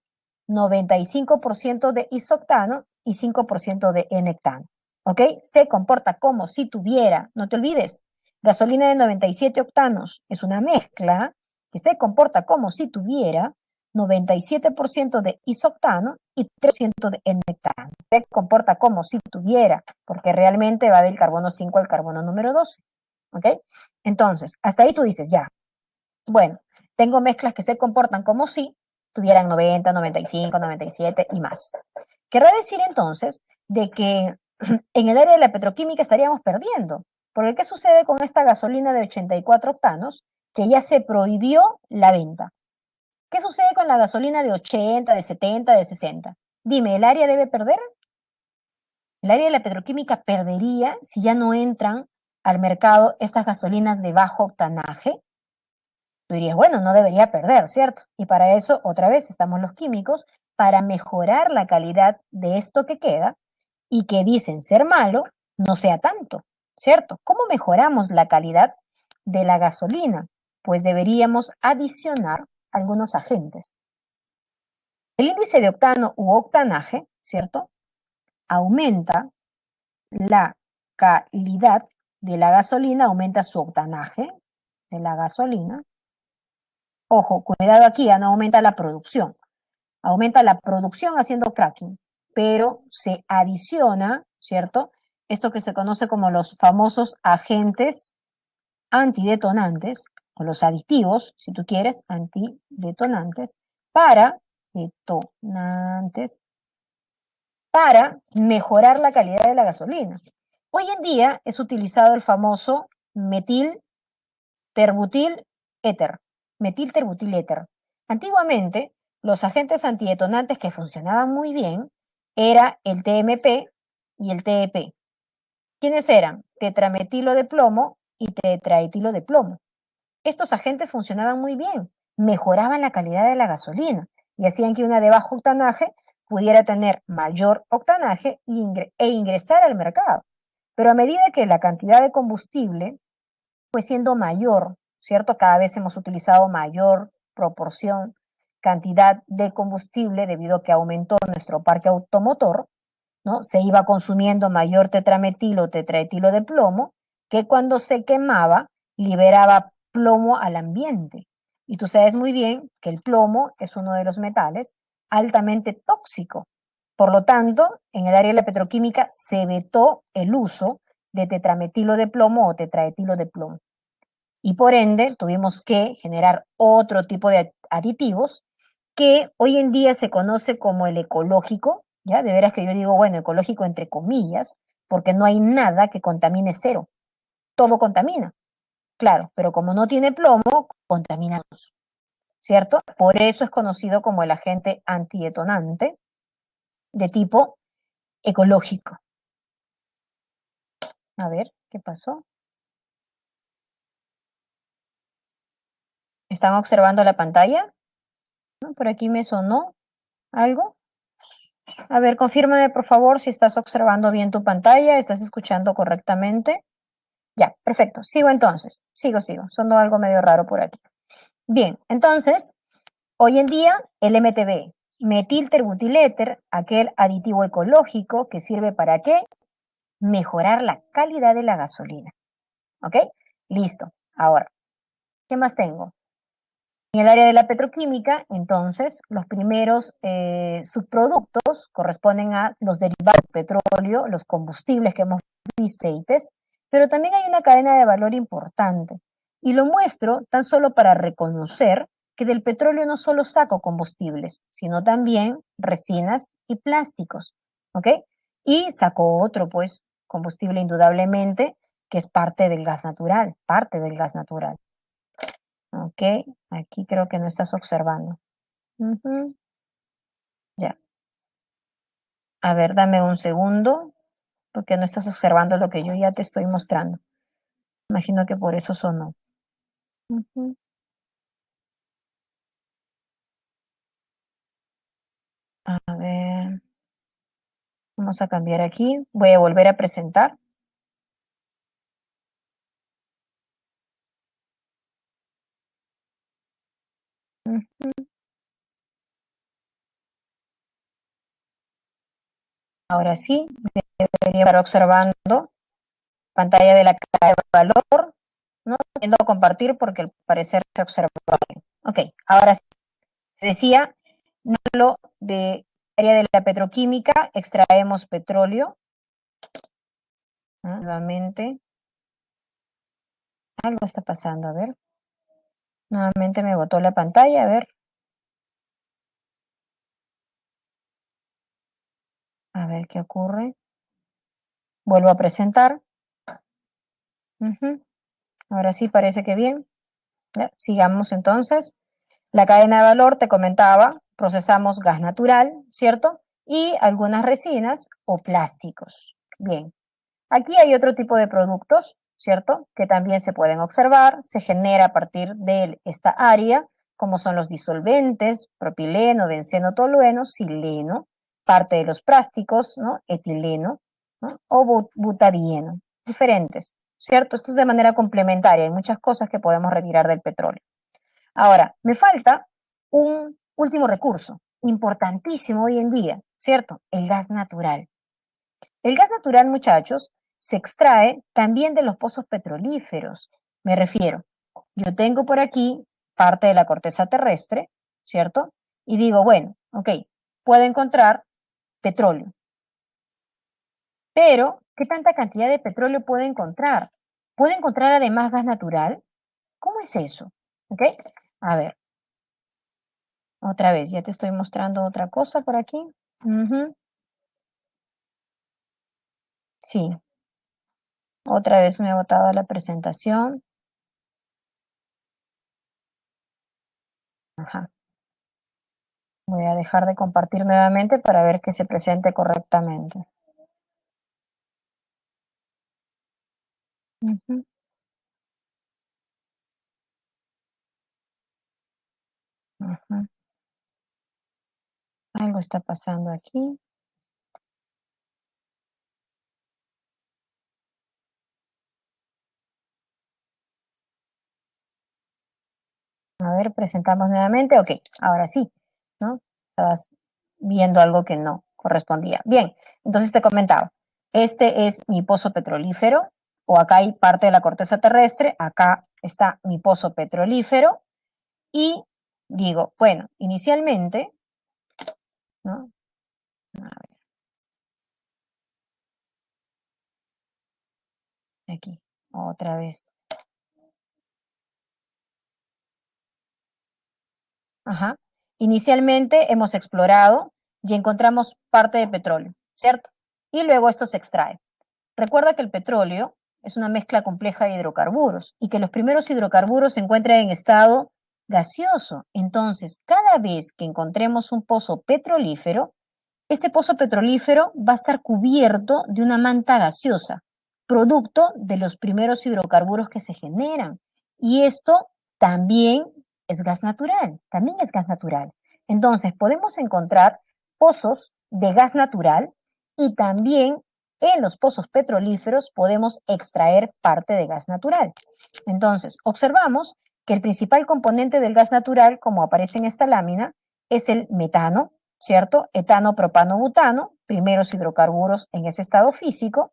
95% de isoctano y 5% de N-hectano. ¿Ok? Se comporta como si tuviera, no te olvides, gasolina de 97 octanos es una mezcla que se comporta como si tuviera 97% de isoctano y 3% de N-hectano. Se comporta como si tuviera, porque realmente va del carbono 5 al carbono número 12. ¿Ok? Entonces, hasta ahí tú dices, ya, bueno, tengo mezclas que se comportan como si tuvieran 90, 95, 97 y más. Querrá decir entonces de que en el área de la petroquímica estaríamos perdiendo. Porque ¿qué sucede con esta gasolina de 84 octanos que ya se prohibió la venta? ¿Qué sucede con la gasolina de 80, de 70, de 60? Dime, ¿el área debe perder? El área de la petroquímica perdería si ya no entran al mercado estas gasolinas de bajo octanaje. Tú dirías, bueno, no debería perder, ¿cierto? Y para eso, otra vez, estamos los químicos, para mejorar la calidad de esto que queda y que dicen ser malo, no sea tanto, ¿cierto? ¿Cómo mejoramos la calidad de la gasolina? Pues deberíamos adicionar algunos agentes. El índice de octano u octanaje, ¿cierto? Aumenta la calidad de la gasolina, aumenta su octanaje de la gasolina. Ojo, cuidado aquí, ya no aumenta la producción. Aumenta la producción haciendo cracking, pero se adiciona, ¿cierto? Esto que se conoce como los famosos agentes antidetonantes, o los aditivos, si tú quieres, antidetonantes, detonantes, para mejorar la calidad de la gasolina. Hoy en día es utilizado el famoso metil terbutil éter, metilterbutil éter. Antiguamente, los agentes antidetonantes que funcionaban muy bien era el TMP y el TEP. ¿Quiénes eran? Tetrametilo de plomo y tetraetilo de plomo. Estos agentes funcionaban muy bien, mejoraban la calidad de la gasolina y hacían que una de bajo octanaje pudiera tener mayor octanaje e ingresar al mercado. Pero a medida que la cantidad de combustible pues siendo mayor, ¿cierto? Cada vez hemos utilizado mayor proporción, cantidad de combustible debido a que aumentó nuestro parque automotor, ¿no? Se iba consumiendo mayor tetrametil o tetraetilo de plomo, que cuando se quemaba liberaba plomo al ambiente. Y tú sabes muy bien que el plomo es uno de los metales altamente tóxico. Por lo tanto, en el área de la petroquímica se vetó el uso de tetrametilo de plomo o tetraetilo de plomo. Y por ende, tuvimos que generar otro tipo de aditivos que hoy en día se conoce como el ecológico, ¿ya? De veras que yo digo, bueno, ecológico entre comillas, porque no hay nada que contamine cero. Todo contamina, claro, pero como no tiene plomo, contaminamos, ¿cierto? Por eso es conocido como el agente antidetonante de tipo ecológico. A ver, ¿qué pasó? ¿Están observando la pantalla? ¿No? Por aquí me sonó algo. A ver, confírmame por favor si estás observando bien tu pantalla, estás escuchando correctamente. Ya, perfecto. Sigo entonces. Sigo. Sonó algo medio raro por aquí. Bien, entonces, hoy en día el MTB, metilterbutyléter, aquel aditivo ecológico que sirve para ¿qué? Mejorar la calidad de la gasolina. ¿Ok? Listo. Ahora, ¿qué más tengo? En el área de la petroquímica, entonces, los primeros subproductos corresponden a los derivados del petróleo, los combustibles que hemos visto, aceites, pero también hay una cadena de valor importante. Y lo muestro tan solo para reconocer que del petróleo no solo saco combustibles, sino también resinas y plásticos, ¿ok? Y saco otro, pues, combustible indudablemente, que es parte del gas natural, parte del gas natural. Ok, aquí creo que no estás observando. Ujú, ya. A ver, dame un segundo, porque no estás observando lo que yo ya te estoy mostrando. Imagino que por eso sonó. Ujú. A ver, vamos a cambiar aquí. Voy a volver a presentar. Ujú. Ahora sí, debería estar observando pantalla de la caja de valor. No entiendo compartir porque al parecer se observa bien. Ok, ahora sí. Decía, lo de área de la petroquímica, extraemos petróleo. Nuevamente, algo está pasando, a ver. Nuevamente me botó la pantalla, a ver. A ver qué ocurre. Vuelvo a presentar. Ujú. Ahora sí parece que bien. Ya, sigamos entonces. La cadena de valor, te comentaba, procesamos gas natural, ¿cierto? Y algunas resinas o plásticos. Bien. Aquí hay otro tipo de productos, ¿cierto? Que también se pueden observar, se genera a partir de esta área, como son los disolventes, propileno, benceno, tolueno, sileno, parte de los plásticos, ¿no? Etileno, ¿no? O butadieno, diferentes, ¿cierto? Esto es de manera complementaria, hay muchas cosas que podemos retirar del petróleo. Ahora, me falta un último recurso, importantísimo hoy en día, ¿cierto? El gas natural. El gas natural, muchachos, se extrae también de los pozos petrolíferos. Me refiero, yo tengo por aquí parte de la corteza terrestre, ¿cierto? Y digo, bueno, ok, puedo encontrar petróleo, pero ¿qué tanta cantidad de petróleo puedo encontrar? ¿Puedo encontrar además gas natural? ¿Cómo es eso? ¿Ok? A ver, otra vez, ya te estoy mostrando otra cosa por aquí. Ujú, sí, otra vez me ha botado la presentación. Ajá. Voy a dejar de compartir nuevamente para ver que se presente correctamente. Ujú, ujú. Algo está pasando aquí. ver, presentamos nuevamente. Ok, ahora sí, ¿no? Estabas viendo algo que no correspondía. Bien, entonces te comentaba, este es mi pozo petrolífero, o acá hay parte de la corteza terrestre, acá está mi pozo petrolífero, y digo, bueno, inicialmente, ¿no? Aquí, otra vez. Ajá. Inicialmente hemos explorado y encontramos parte de petróleo, ¿cierto? Y luego esto se extrae. Recuerda que el petróleo es una mezcla compleja de hidrocarburos y que los primeros hidrocarburos se encuentran en estado gaseoso. Entonces, cada vez que encontremos un pozo petrolífero, este pozo petrolífero va a estar cubierto de una manta gaseosa, producto de los primeros hidrocarburos que se generan. Y esto también es gas natural, también es gas natural. Entonces, podemos encontrar pozos de gas natural y también en los pozos petrolíferos podemos extraer parte de gas natural. Entonces, observamos que el principal componente del gas natural, como aparece en esta lámina, es el metano, ¿cierto? Etano, propano, butano, primeros hidrocarburos en ese estado físico.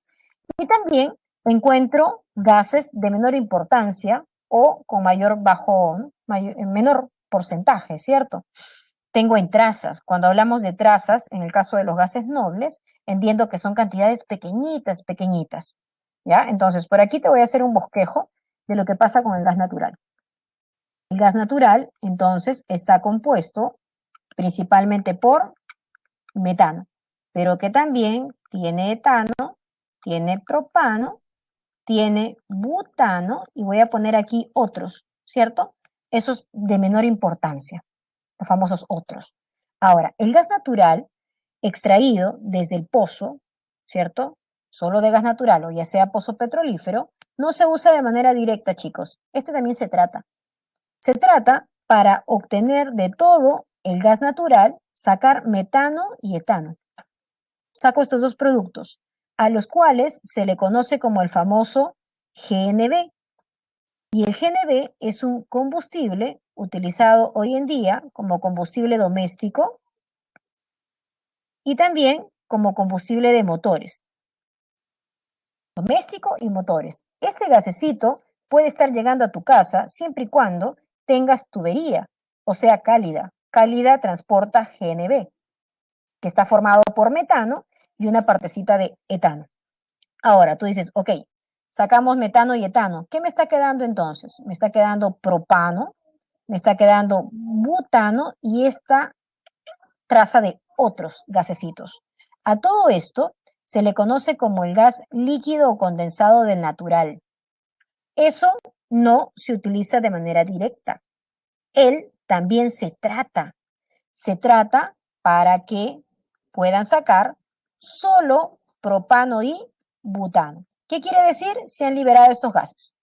Y también encuentro gases de menor importancia o con menor porcentaje, ¿cierto? Tengo en trazas. Cuando hablamos de trazas, en el caso de los gases nobles, entiendo que son cantidades pequeñitas, pequeñitas. ¿Ya? Entonces, por aquí te voy a hacer un bosquejo de lo que pasa con el gas natural. El gas natural, entonces, está compuesto principalmente por metano, pero que también tiene etano, tiene propano, tiene butano y voy a poner aquí otros, ¿cierto? Esos de menor importancia, los famosos otros. Ahora, el gas natural extraído desde el pozo, ¿cierto? Solo de gas natural o ya sea pozo petrolífero, no se usa de manera directa, chicos. Este también se trata. Se trata para obtener de todo el gas natural, sacar metano y etano. Saco estos dos productos, a los cuales se le conoce como el famoso GNV. Y el GNV es un combustible utilizado hoy en día como combustible doméstico y también como combustible de motores. Doméstico y motores. Este gasecito puede estar llegando a tu casa siempre y cuando tengas tubería, o sea, cálida. Cálida transporta GNV, que está formado por metano y una partecita de etano. Ahora, tú dices, ok, sacamos metano y etano. ¿Qué me está quedando entonces? Me está quedando propano, me está quedando butano y esta traza de otros gasecitos. A todo esto se le conoce como el gas líquido o condensado del natural. Eso no se utiliza de manera directa. Él también se trata. Se trata para que puedan sacar solo propano y butano. ¿Qué quiere decir? Se han liberado estos gases.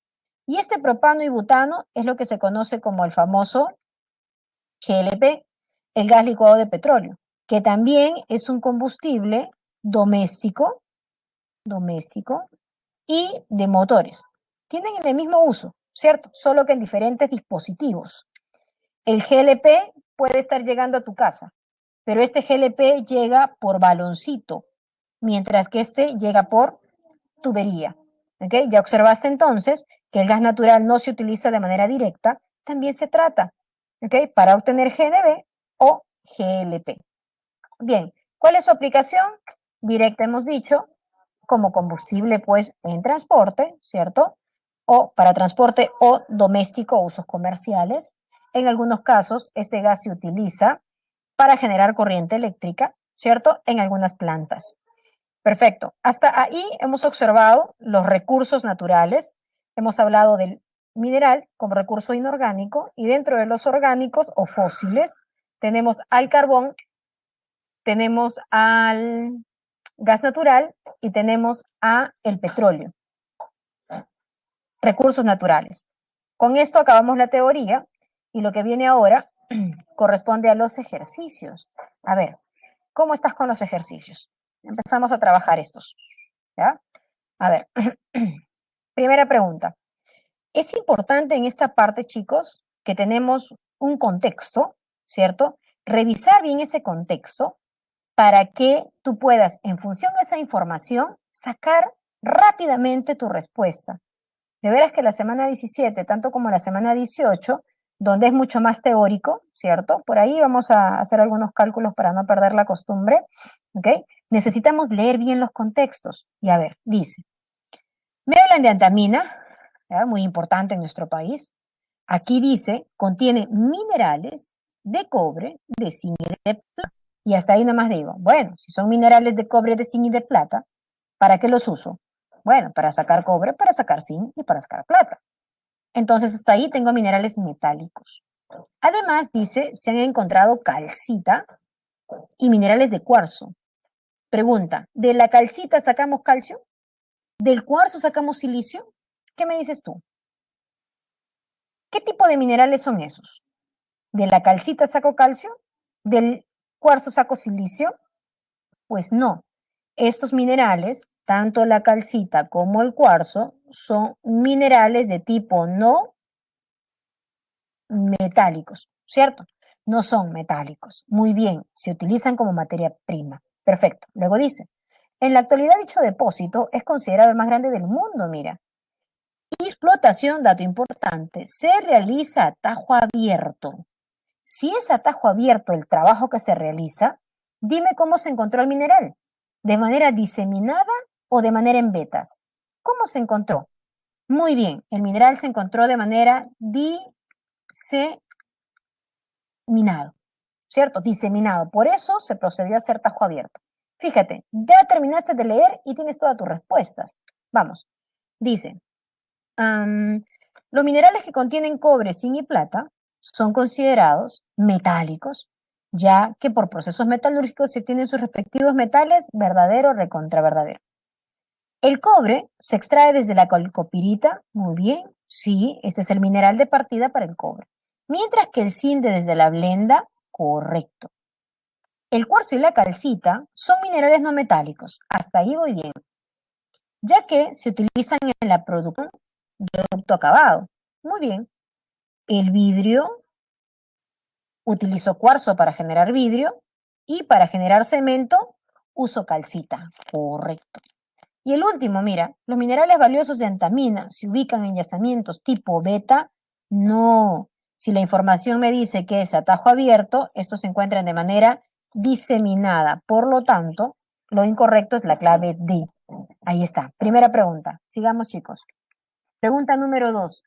Y este propano y butano es lo que se conoce como el famoso GLP, el gas licuado de petróleo, que también es un combustible doméstico, doméstico y de motores. Tienen el mismo uso, ¿cierto? Solo que en diferentes dispositivos. El GLP puede estar llegando a tu casa, pero este GLP llega por baloncito, mientras que este llega por tubería. ¿Okay? Ya observaste entonces que el gas natural no se utiliza de manera directa, también se trata, ¿okay? Para obtener GNV o GLP. Bien, ¿cuál es su aplicación? Directa hemos dicho, como combustible pues en transporte, ¿cierto? O para transporte o doméstico o usos comerciales. En algunos casos, este gas se utiliza para generar corriente eléctrica, ¿cierto? En algunas plantas. Perfecto. Hasta ahí hemos observado los recursos naturales. Hemos hablado del mineral como recurso inorgánico y dentro de los orgánicos o fósiles tenemos al carbón, tenemos al gas natural y tenemos a el petróleo. Recursos naturales. Con esto acabamos la teoría y lo que viene ahora corresponde a los ejercicios. A ver, ¿cómo estás con los ejercicios? Empezamos a trabajar estos. ¿Ya? A ver, primera pregunta. Es importante en esta parte, chicos, que tenemos un contexto, ¿cierto? Revisar bien ese contexto para que tú puedas, en función de esa información, sacar rápidamente tu respuesta. De veras que la semana 17, tanto como la semana 18, donde es mucho más teórico, ¿cierto? Por ahí vamos a hacer algunos cálculos para no perder la costumbre, ¿ok? Necesitamos leer bien los contextos. Y a ver, dice, me hablan de antamina, ¿verdad? Muy importante en nuestro país. Aquí dice, contiene minerales de cobre, de zinc y de plata. Y hasta ahí nomás digo, bueno, si son minerales de cobre, de zinc y de plata, ¿para qué los uso? Bueno, para sacar cobre, para sacar zinc y para sacar plata. Entonces, hasta ahí tengo minerales metálicos. Además, dice, se han encontrado calcita y minerales de cuarzo. Pregunta, ¿de la calcita sacamos calcio? ¿Del cuarzo sacamos silicio? ¿Qué me dices tú? ¿Qué tipo de minerales son esos? ¿De la calcita saco calcio? ¿Del cuarzo saco silicio? Pues no. Estos minerales, tanto la calcita como el cuarzo, son minerales de tipo no metálicos, ¿cierto? No son metálicos. Muy bien, se utilizan como materia prima. Perfecto. Luego dice, en la actualidad dicho depósito es considerado el más grande del mundo, mira. Explotación, dato importante, se realiza a tajo abierto. Si es a tajo abierto el trabajo que se realiza, dime cómo se encontró el mineral. ¿De manera diseminada o de manera en vetas? ¿Cómo se encontró? Muy bien, el mineral se encontró de manera diseminado, ¿cierto? Diseminado. Por eso se procedió a hacer tajo abierto. Fíjate, ya terminaste de leer y tienes todas tus respuestas. Vamos. Dice, los minerales que contienen cobre, zinc y plata son considerados metálicos, ya que por procesos metalúrgicos se obtienen sus respectivos metales verdadero, recontra verdadero. El cobre se extrae desde la calcopirita, muy bien, sí, este es el mineral de partida para el cobre. Mientras que el zinc desde la blenda, correcto. El cuarzo y la calcita son minerales no metálicos, hasta ahí voy bien, ya que se utilizan en la producción de producto acabado. Muy bien. El vidrio, utilizo cuarzo para generar vidrio y para generar cemento uso calcita. Correcto. Y el último, mira, los minerales valiosos de antamina se ubican en yacimientos tipo beta. No. Si la información me dice que es a tajo abierto, estos se encuentran de manera diseminada. Por lo tanto, lo incorrecto es la clave D. Ahí está. Primera pregunta. Sigamos, chicos. Pregunta número 2.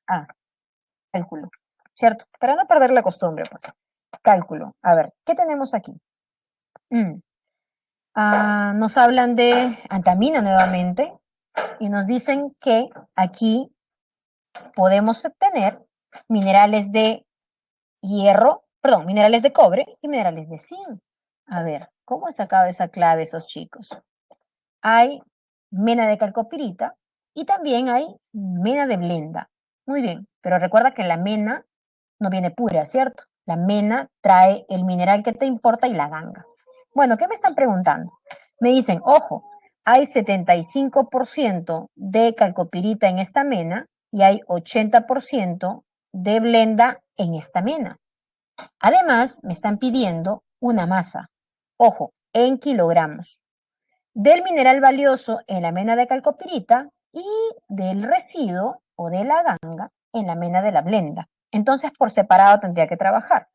Cálculo. ¿Cierto? Para no perder la costumbre, pues. Cálculo. A ver, ¿qué tenemos aquí? Nos hablan de antamina nuevamente y nos dicen que aquí podemos obtener minerales de hierro, perdón, minerales de cobre y minerales de zinc. A ver, ¿cómo he sacado esa clave esos chicos? Hay mena de calcopirita y también hay mena de blenda. Muy bien, pero recuerda que la mena no viene pura, ¿cierto? La mena trae el mineral que te importa y la ganga. Bueno, ¿qué me están preguntando? Me dicen, ojo, hay 75% de calcopirita en esta mena y hay 80% de blenda en esta mena. Además, me están pidiendo una masa, ojo, en kilogramos, del mineral valioso en la mena de calcopirita y del residuo o de la ganga en la mena de la blenda. Entonces, por separado tendría que trabajar,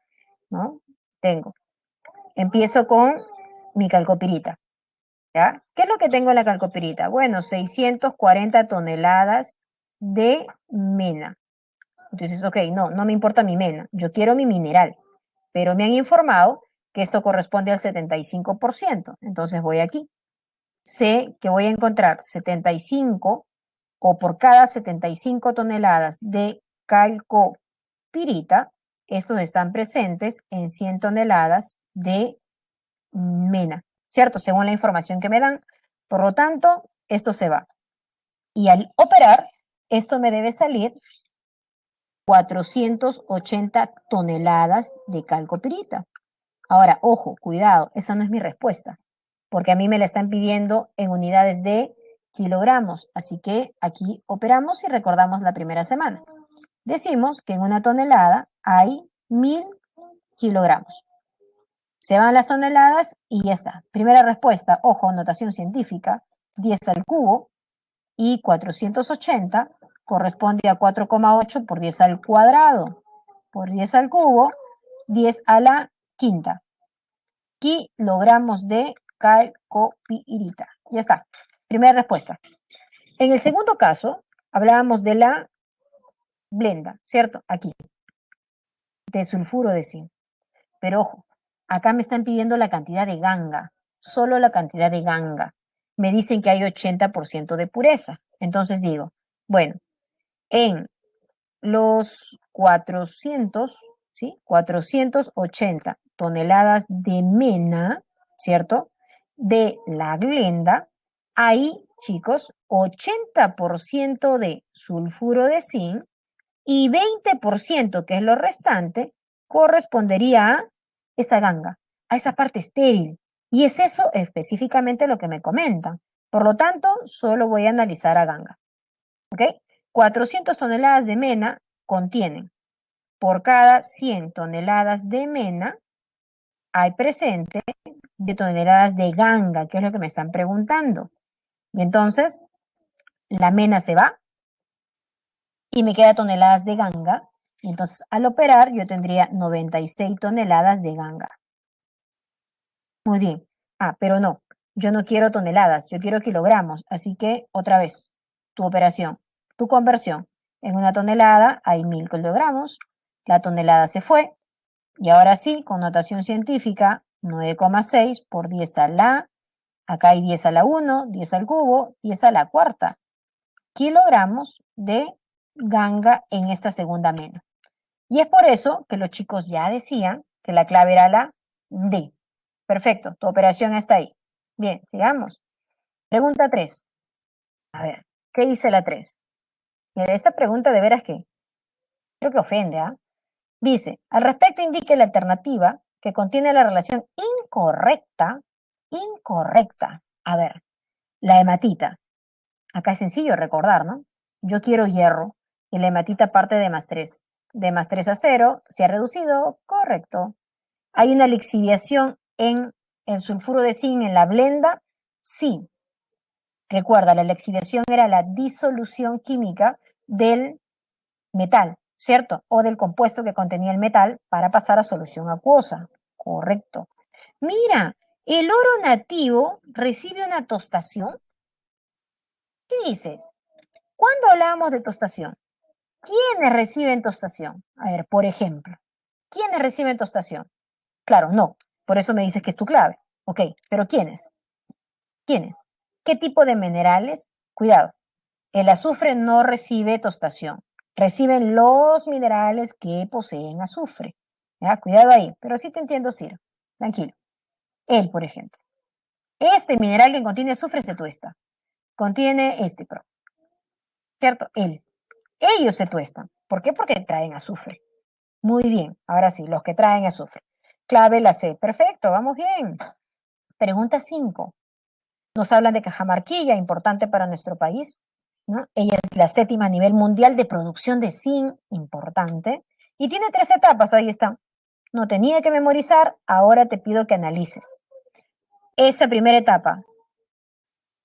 ¿no? Empiezo con mi calcopirita, ¿ya? ¿Qué es lo que tengo en la calcopirita? Bueno, 640 toneladas de mena. Entonces, ok, no me importa mi mena, yo quiero mi mineral, pero me han informado que esto corresponde al 75%. Entonces voy aquí. Sé que voy a encontrar 75 o por cada 75 toneladas de calcopirita, estos están presentes en 100 toneladas de mena, ¿cierto? Según la información que me dan. Por lo tanto, esto se va. Y al operar, esto me debe salir 480 toneladas de calcopirita. Ahora, ojo, cuidado, esa no es mi respuesta, porque a mí me la están pidiendo en unidades de kilogramos. Así que aquí operamos y recordamos la primera semana. Decimos que en una tonelada hay 1000 kilogramos. Se van las toneladas y ya está. Primera respuesta, ojo, notación científica, 10 al cubo y 480 corresponde a 4,8 por 10 al cuadrado. Por 10 al cubo, 10 a la quinta. Kilogramos de calcopirita. Ya está. Primera respuesta. En el segundo caso, hablábamos de la blenda, ¿cierto? Aquí, de sulfuro de zinc. Pero ojo, acá me están pidiendo la cantidad de ganga, solo la cantidad de ganga. Me dicen que hay 80% de pureza. Entonces digo, bueno, en los 400, ¿sí? 480 toneladas de mena, ¿cierto? De la glenda, hay, chicos, 80% de sulfuro de zinc y 20%, que es lo restante, correspondería a esa ganga, a esa parte estéril. Y es eso específicamente lo que me comentan. Por lo tanto, solo voy a analizar a ganga. ¿Ok? 400 toneladas de mena contienen, por cada 100 toneladas de mena, hay presente de toneladas de ganga, que es lo que me están preguntando. Y entonces, la mena se va y me queda toneladas de ganga. Y entonces, al operar, yo tendría 96 toneladas de ganga. Muy bien. Ah, pero no, yo no quiero toneladas, yo quiero kilogramos. Así que, otra vez, tu operación, tu conversión. En una tonelada hay 1000 kilogramos, la tonelada se fue, y ahora sí, con notación científica, 9,6 por 10 a la, acá hay 10 a la 1, 10 al cubo, 10 a la cuarta, kilogramos de ganga en esta segunda mena. Y es por eso que los chicos ya decían que la clave era la D. Perfecto, tu operación está ahí. Bien, sigamos. Pregunta 3. A ver, ¿qué dice la 3? Mira, esta pregunta de veras que creo que ofende, ¿ah? Dice, al respecto indique la alternativa que contiene la relación incorrecta, incorrecta. A ver, la hematita. Acá es sencillo recordar, ¿no? Yo quiero hierro y la hematita parte de +3. De +3 a 0, ¿se ha reducido? Correcto. ¿Hay una lixiviación en el sulfuro de zinc en la blenda? Sí. Recuerda, la lixiviación era la disolución química del metal, ¿cierto? O del compuesto que contenía el metal para pasar a solución acuosa. Correcto. Mira, ¿el oro nativo recibe una tostación? ¿Qué dices? ¿Cuándo hablábamos de tostación? ¿Quiénes reciben tostación? A ver, por ejemplo, ¿quiénes reciben tostación? Claro, no. Por eso me dices que es tu clave. Ok, pero ¿quiénes? ¿Quiénes? ¿Qué tipo de minerales? Cuidado, el azufre no recibe tostación. Reciben los minerales que poseen azufre. ¿Ya? Cuidado ahí, pero sí te entiendo, Ciro. Tranquilo. Él, por ejemplo. Este mineral que contiene azufre se tuesta. Contiene este, ¿cierto? Él. Ellos se tuestan. ¿Por qué? Porque traen azufre. Muy bien. Ahora sí, los que traen azufre. Clave la C. Perfecto, vamos bien. Pregunta 5. Nos hablan de Cajamarquilla, importante para nuestro país, ¿no? Ella es la 7ª a nivel mundial de producción de zinc, importante, y tiene 3 etapas, ahí está. No tenía que memorizar, ahora te pido que analices. Esa primera etapa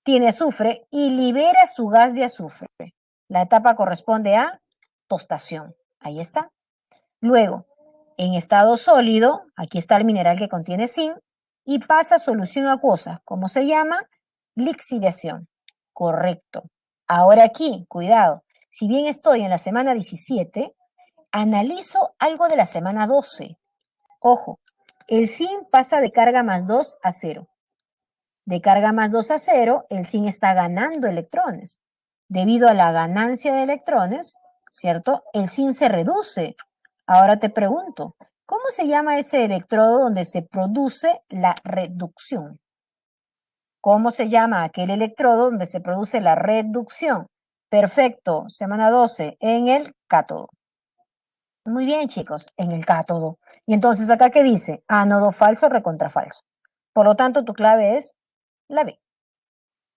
tiene azufre y libera su gas de azufre. La etapa corresponde a tostación, ahí está. Luego, en estado sólido, aquí está el mineral que contiene zinc, y pasa a solución acuosa. ¿Cómo se llama? Lixiviación. Correcto. Ahora aquí, cuidado, si bien estoy en la semana 17, analizo algo de la semana 12. Ojo, el zinc pasa de carga +2 a 0. De carga +2 a 0, el zinc está ganando electrones. Debido a la ganancia de electrones, ¿cierto? El zinc se reduce. Ahora te pregunto, ¿cómo se llama ese electrodo donde se produce la reducción? ¿Cómo se llama aquel electrodo donde se produce la reducción? Perfecto, semana 12, en el cátodo. Muy bien, chicos, en el cátodo. Y entonces, ¿acá qué dice? Ánodo falso, recontrafalso. Por lo tanto, tu clave es la B,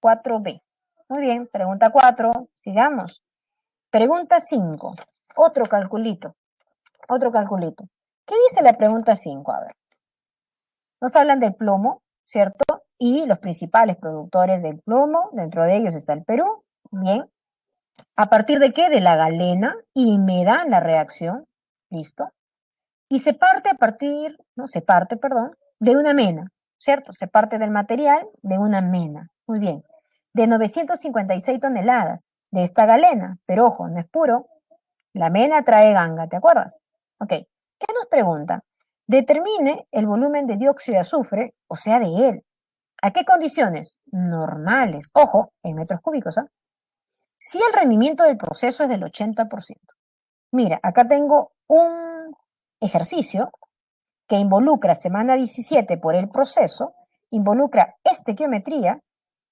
4B. Muy bien, pregunta 4, sigamos. Pregunta 5, otro calculito, otro calculito. ¿Qué dice la pregunta 5? A ver, nos hablan del plomo, ¿cierto? Y los principales productores del plomo, dentro de ellos está el Perú. Bien. ¿A partir de qué? De la galena, y me dan la reacción. ¿Listo? Y se parte a partir, no, se parte, perdón, de una mena, ¿cierto? Se parte del material de una mena. Muy bien. De 956 toneladas de esta galena, pero ojo, no es puro. La mena trae ganga, ¿te acuerdas? Ok. ¿Qué nos pregunta? Determine el volumen de dióxido de azufre, o sea, de él. ¿A qué condiciones? Normales. Ojo, en metros cúbicos, ¿ah? Si el rendimiento del proceso es del 80%. Mira, acá tengo un ejercicio que involucra semana 17 por el proceso, involucra estequiometría,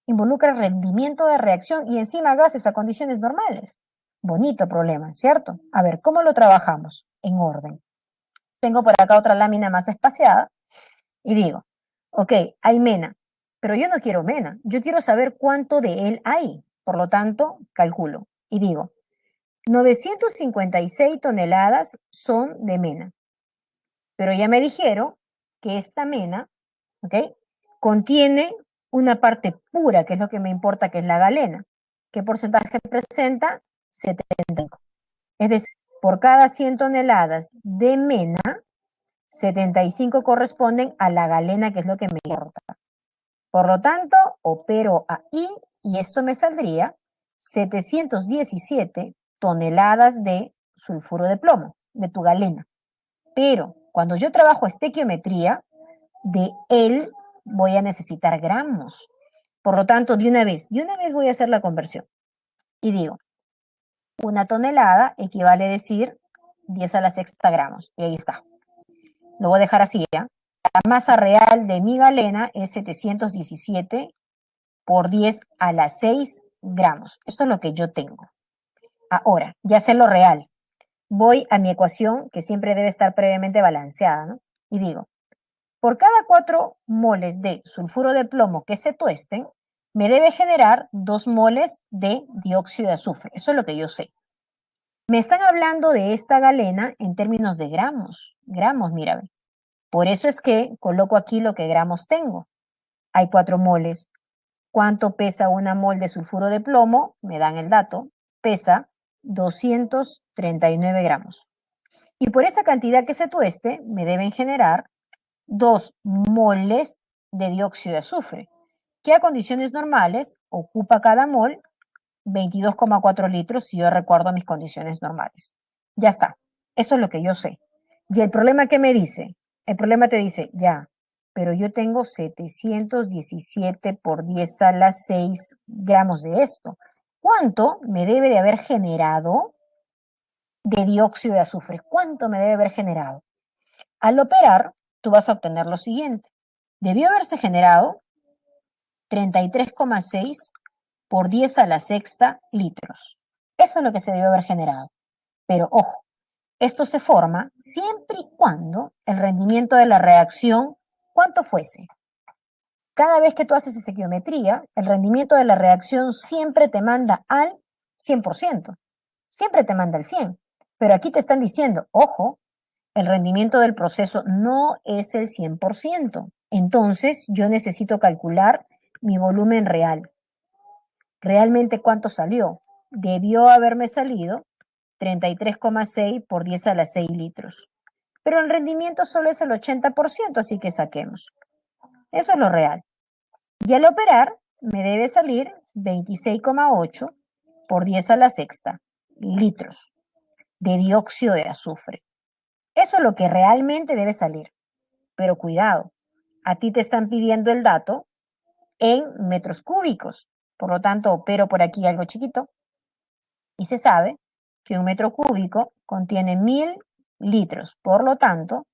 involucra rendimiento de reacción y encima gases a condiciones normales. Bonito problema, ¿cierto? A ver, ¿cómo lo trabajamos? En orden. Tengo por acá otra lámina más espaciada y digo, ok, hay mena, pero yo no quiero mena, yo quiero saber cuánto de él hay. Por lo tanto, calculo y digo, 956 toneladas son de mena, pero ya me dijeron que esta mena, ¿ok? Contiene una parte pura, que es lo que me importa, que es la galena. ¿Qué porcentaje presenta? 75. Es decir, por cada 100 toneladas de mena, 75 corresponden a la galena, que es lo que me importa. Por lo tanto, opero ahí y esto me saldría 717 toneladas de sulfuro de plomo, de tu galena. Pero cuando yo trabajo estequiometría, de él voy a necesitar gramos. Por lo tanto, de una vez voy a hacer la conversión. Y digo, una tonelada equivale a decir 10 a la sexta gramos. Y ahí está. Lo voy a dejar así, ¿ya? La masa real de mi galena es 717 por 10 a la 6 gramos. Eso es lo que yo tengo. Ahora, ya sé lo real. Voy a mi ecuación, que siempre debe estar previamente balanceada, ¿no? Y digo, por cada 4 moles de sulfuro de plomo que se tuesten, me debe generar 2 moles de dióxido de azufre. Eso es lo que yo sé. Me están hablando de esta galena en términos de gramos. Gramos, mira. Por eso es que coloco aquí lo que gramos tengo. Hay 4 moles. ¿Cuánto pesa una mol de sulfuro de plomo? Me dan el dato. Pesa 239 gramos. Y por esa cantidad que se tueste, me deben generar 2 moles de dióxido de azufre, que a condiciones normales ocupa cada mol 22,4 litros si yo recuerdo mis condiciones normales. Ya está. Eso es lo que yo sé. Y el problema que me dice, el problema te dice, ya, pero yo tengo 717 por 10 a la 6 gramos de esto. ¿Cuánto me debe de haber generado de dióxido de azufre? ¿Cuánto me debe haber generado? Al operar, tú vas a obtener lo siguiente. Debió haberse generado 33,6 por 10 a la sexta litros. Eso es lo que se debió haber generado. Pero ojo, esto se forma siempre y cuando el rendimiento de la reacción, ¿cuánto fuese? Cada vez que tú haces estequiometría, el rendimiento de la reacción siempre te manda al 100%. Siempre te manda al 100. Pero aquí te están diciendo, ojo, el rendimiento del proceso no es el 100%. Entonces, yo necesito calcular mi volumen real. ¿Realmente cuánto salió? Debió haberme salido 33,6 por 10 a la 6 litros. Pero el rendimiento solo es el 80%, así que saquemos. Eso es lo real. Y al operar, me debe salir 26,8 por 10 a la sexta litros de dióxido de azufre. Eso es lo que realmente debe salir. Pero cuidado, a ti te están pidiendo el dato en metros cúbicos. Por lo tanto, opero por aquí algo chiquito y se sabe que un metro cúbico contiene 1000 litros. Por lo tanto,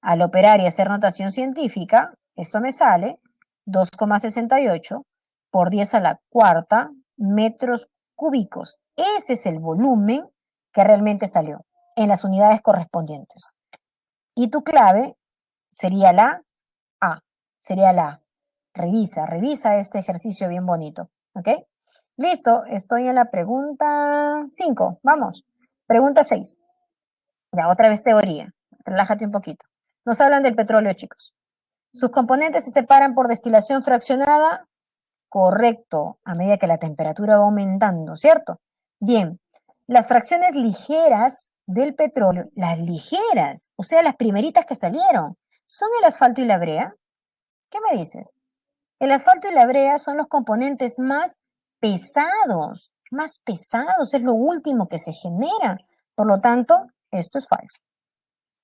al operar y hacer notación científica, esto me sale 2,68 por 10 a la cuarta metros cúbicos. Ese es el volumen que realmente salió en las unidades correspondientes. Y tu clave sería la A, sería la A. Revisa este ejercicio bien bonito, ¿ok? Listo, estoy en la pregunta 5, vamos. Pregunta 6. Ya, otra vez teoría. relájate un poquito. Nos hablan del petróleo, chicos. Sus componentes se separan por destilación fraccionada. Correcto, a medida que la temperatura va aumentando, ¿cierto? Bien, las fracciones ligeras del petróleo, las ligeras, o sea, las primeritas que salieron, ¿son el asfalto y la brea? ¿Qué me dices? El asfalto y la brea son los componentes más pesados, es lo último que se genera. Por lo tanto, esto es falso.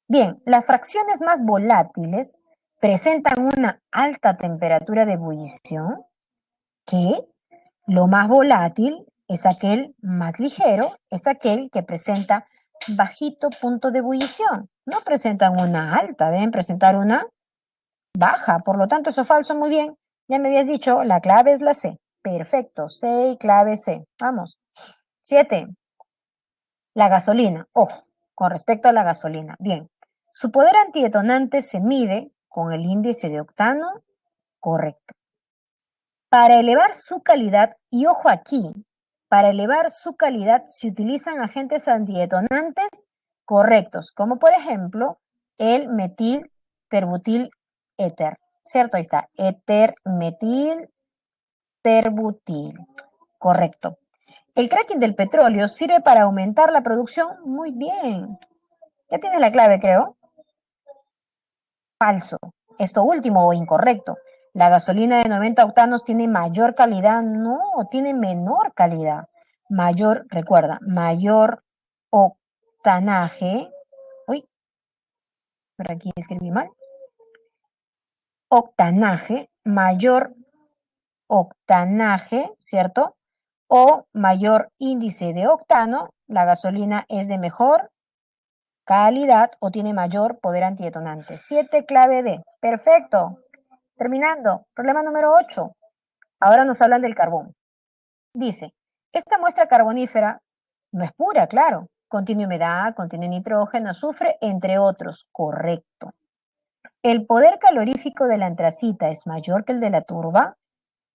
Bien, las fracciones más volátiles presentan una alta temperatura de ebullición, que lo más volátil es aquel más ligero, es aquel que presenta bajito punto de ebullición. No presentan una alta, deben presentar una baja. Por lo tanto, eso es falso. Muy bien. Ya me habías dicho, la clave es la C. Perfecto. C y clave C. Vamos. 7. La gasolina. Ojo, con respecto a la gasolina. Bien. Su poder antidetonante se mide con el índice de octano. Correcto. Para elevar su calidad, y ojo aquí, para elevar su calidad se utilizan agentes antidetonantes correctos, como por ejemplo el metil terbutil éter, ¿cierto? Ahí está, éter metil terbutil, correcto. El cracking del petróleo sirve para aumentar la producción. Muy bien. Ya tienes la clave, creo. Falso. Esto último o incorrecto. La gasolina de 90 octanos tiene mayor calidad. No, tiene menor calidad. Mayor, recuerda, mayor octanaje. Uy, por aquí escribí mal. Octanaje, mayor octanaje, ¿cierto? O mayor índice de octano, la gasolina es de mejor calidad o tiene mayor poder antidetonante. 7, clave D. Perfecto. Terminando. Problema número 8. Ahora nos hablan del carbón. Dice, esta muestra carbonífera no es pura, claro. Contiene humedad, contiene nitrógeno, azufre, entre otros. Correcto. ¿El poder calorífico de la antracita es mayor que el de la turba?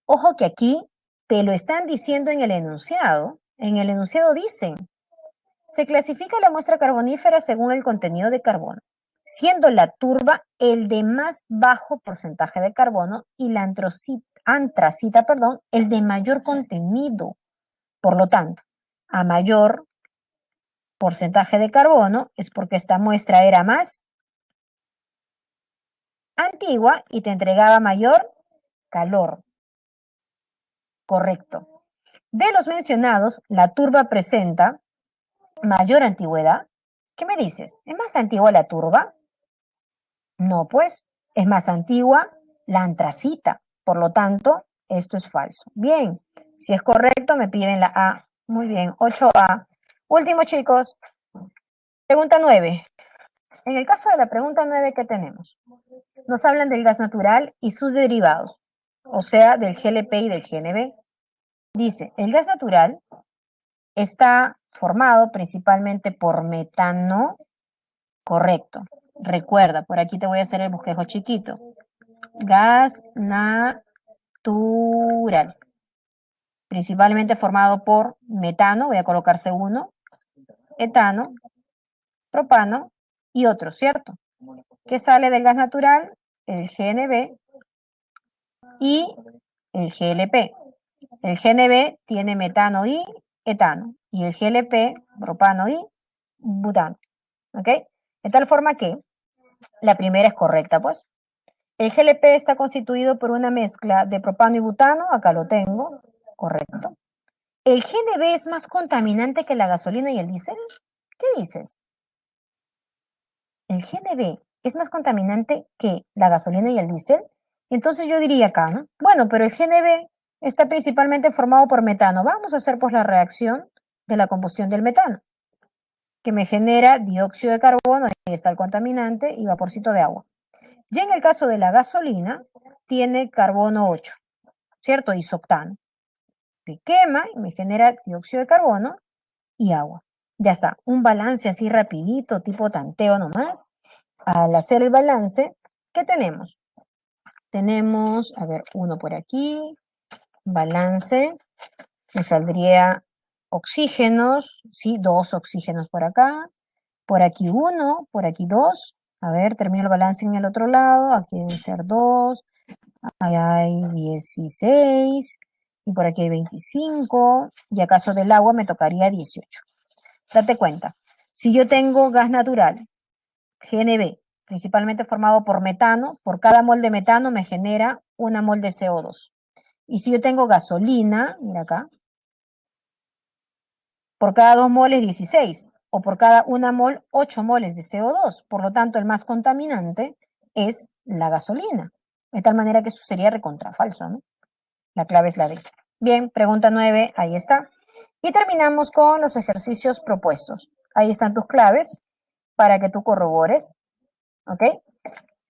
Ojo que aquí te lo están diciendo en el enunciado. En el enunciado dicen, se clasifica la muestra carbonífera según el contenido de carbono, siendo la turba el de más bajo porcentaje de carbono y la antracita, el de mayor contenido. Por lo tanto, a mayor porcentaje de carbono es porque esta muestra era más antigua y te entregaba mayor calor. Correcto. De los mencionados, la turba presenta mayor antigüedad. ¿Qué me dices? ¿Es más antigua la turba? No, pues, es más antigua la antracita. Por lo tanto, esto es falso. Bien, si es correcto, me piden la A. Muy bien, 8A. Último, chicos. Pregunta 9. En el caso de la pregunta 9, ¿qué tenemos? Nos hablan del gas natural y sus derivados, o sea, del GLP y del GNB. Dice, el gas natural está formado principalmente por metano. Correcto. Recuerda, por aquí te voy a hacer el bosquejo chiquito. Gas natural, principalmente formado por metano, voy a colocar C1, etano, propano y otros, ¿cierto? ¿Qué sale del gas natural? El GNB y el GLP. El GNB tiene metano y etano, y el GLP, propano y butano, ¿ok? De tal forma que la primera es correcta, pues. El GLP está constituido por una mezcla de propano y butano, acá lo tengo, correcto. ¿El GNB es más contaminante que la gasolina y el diésel? ¿Qué dices? ¿El GNB es más contaminante que la gasolina y el diésel? Entonces yo diría acá, ¿no? Bueno, pero el GNB está principalmente formado por metano. Vamos a hacer pues la reacción de la combustión del metano, que me genera dióxido de carbono, ahí está el contaminante y vaporcito de agua. Ya en el caso de la gasolina, tiene carbono 8, ¿cierto? Isoctano. Se quema y me genera dióxido de carbono y agua. Ya está, un balance así rapidito, tipo tanteo nomás. Al hacer el balance, ¿qué tenemos? Tenemos, a ver, uno por aquí, balance, me saldría oxígenos, ¿sí? 2 oxígenos por acá, Por aquí 1, por aquí 2. A ver, termino el balance en el otro lado. Aquí deben ser 2. Ahí hay 16. Y por aquí hay 25. Y acaso del agua me tocaría 18. Date cuenta. Si yo tengo gas natural, GNB, principalmente formado por metano, por cada mol de metano me genera una mol de CO2. Y si yo tengo gasolina, mira acá, por cada 2 moles 16, o por cada 1 mol 8 moles de CO2. Por lo tanto, el más contaminante es la gasolina. De tal manera que eso sería recontrafalso, ¿no? La clave es la D. Bien, pregunta 9, ahí está. Y terminamos con los ejercicios propuestos. Ahí están tus claves para que tú corrobores, ¿ok?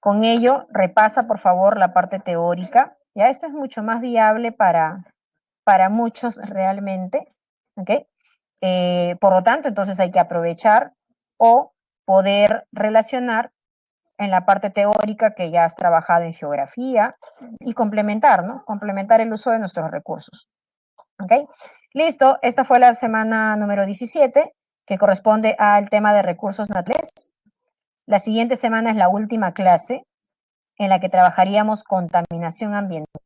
Con ello, repasa por favor la parte teórica. Ya esto es mucho más viable para muchos realmente, ¿ok? Por lo tanto, entonces hay que aprovechar o poder relacionar en la parte teórica que ya has trabajado en geografía y complementar, ¿no? Complementar el uso de nuestros recursos. ¿Ok? Listo, esta fue la semana número 17, que corresponde al tema de recursos naturales. La siguiente semana es la última clase en la que trabajaríamos contaminación ambiental.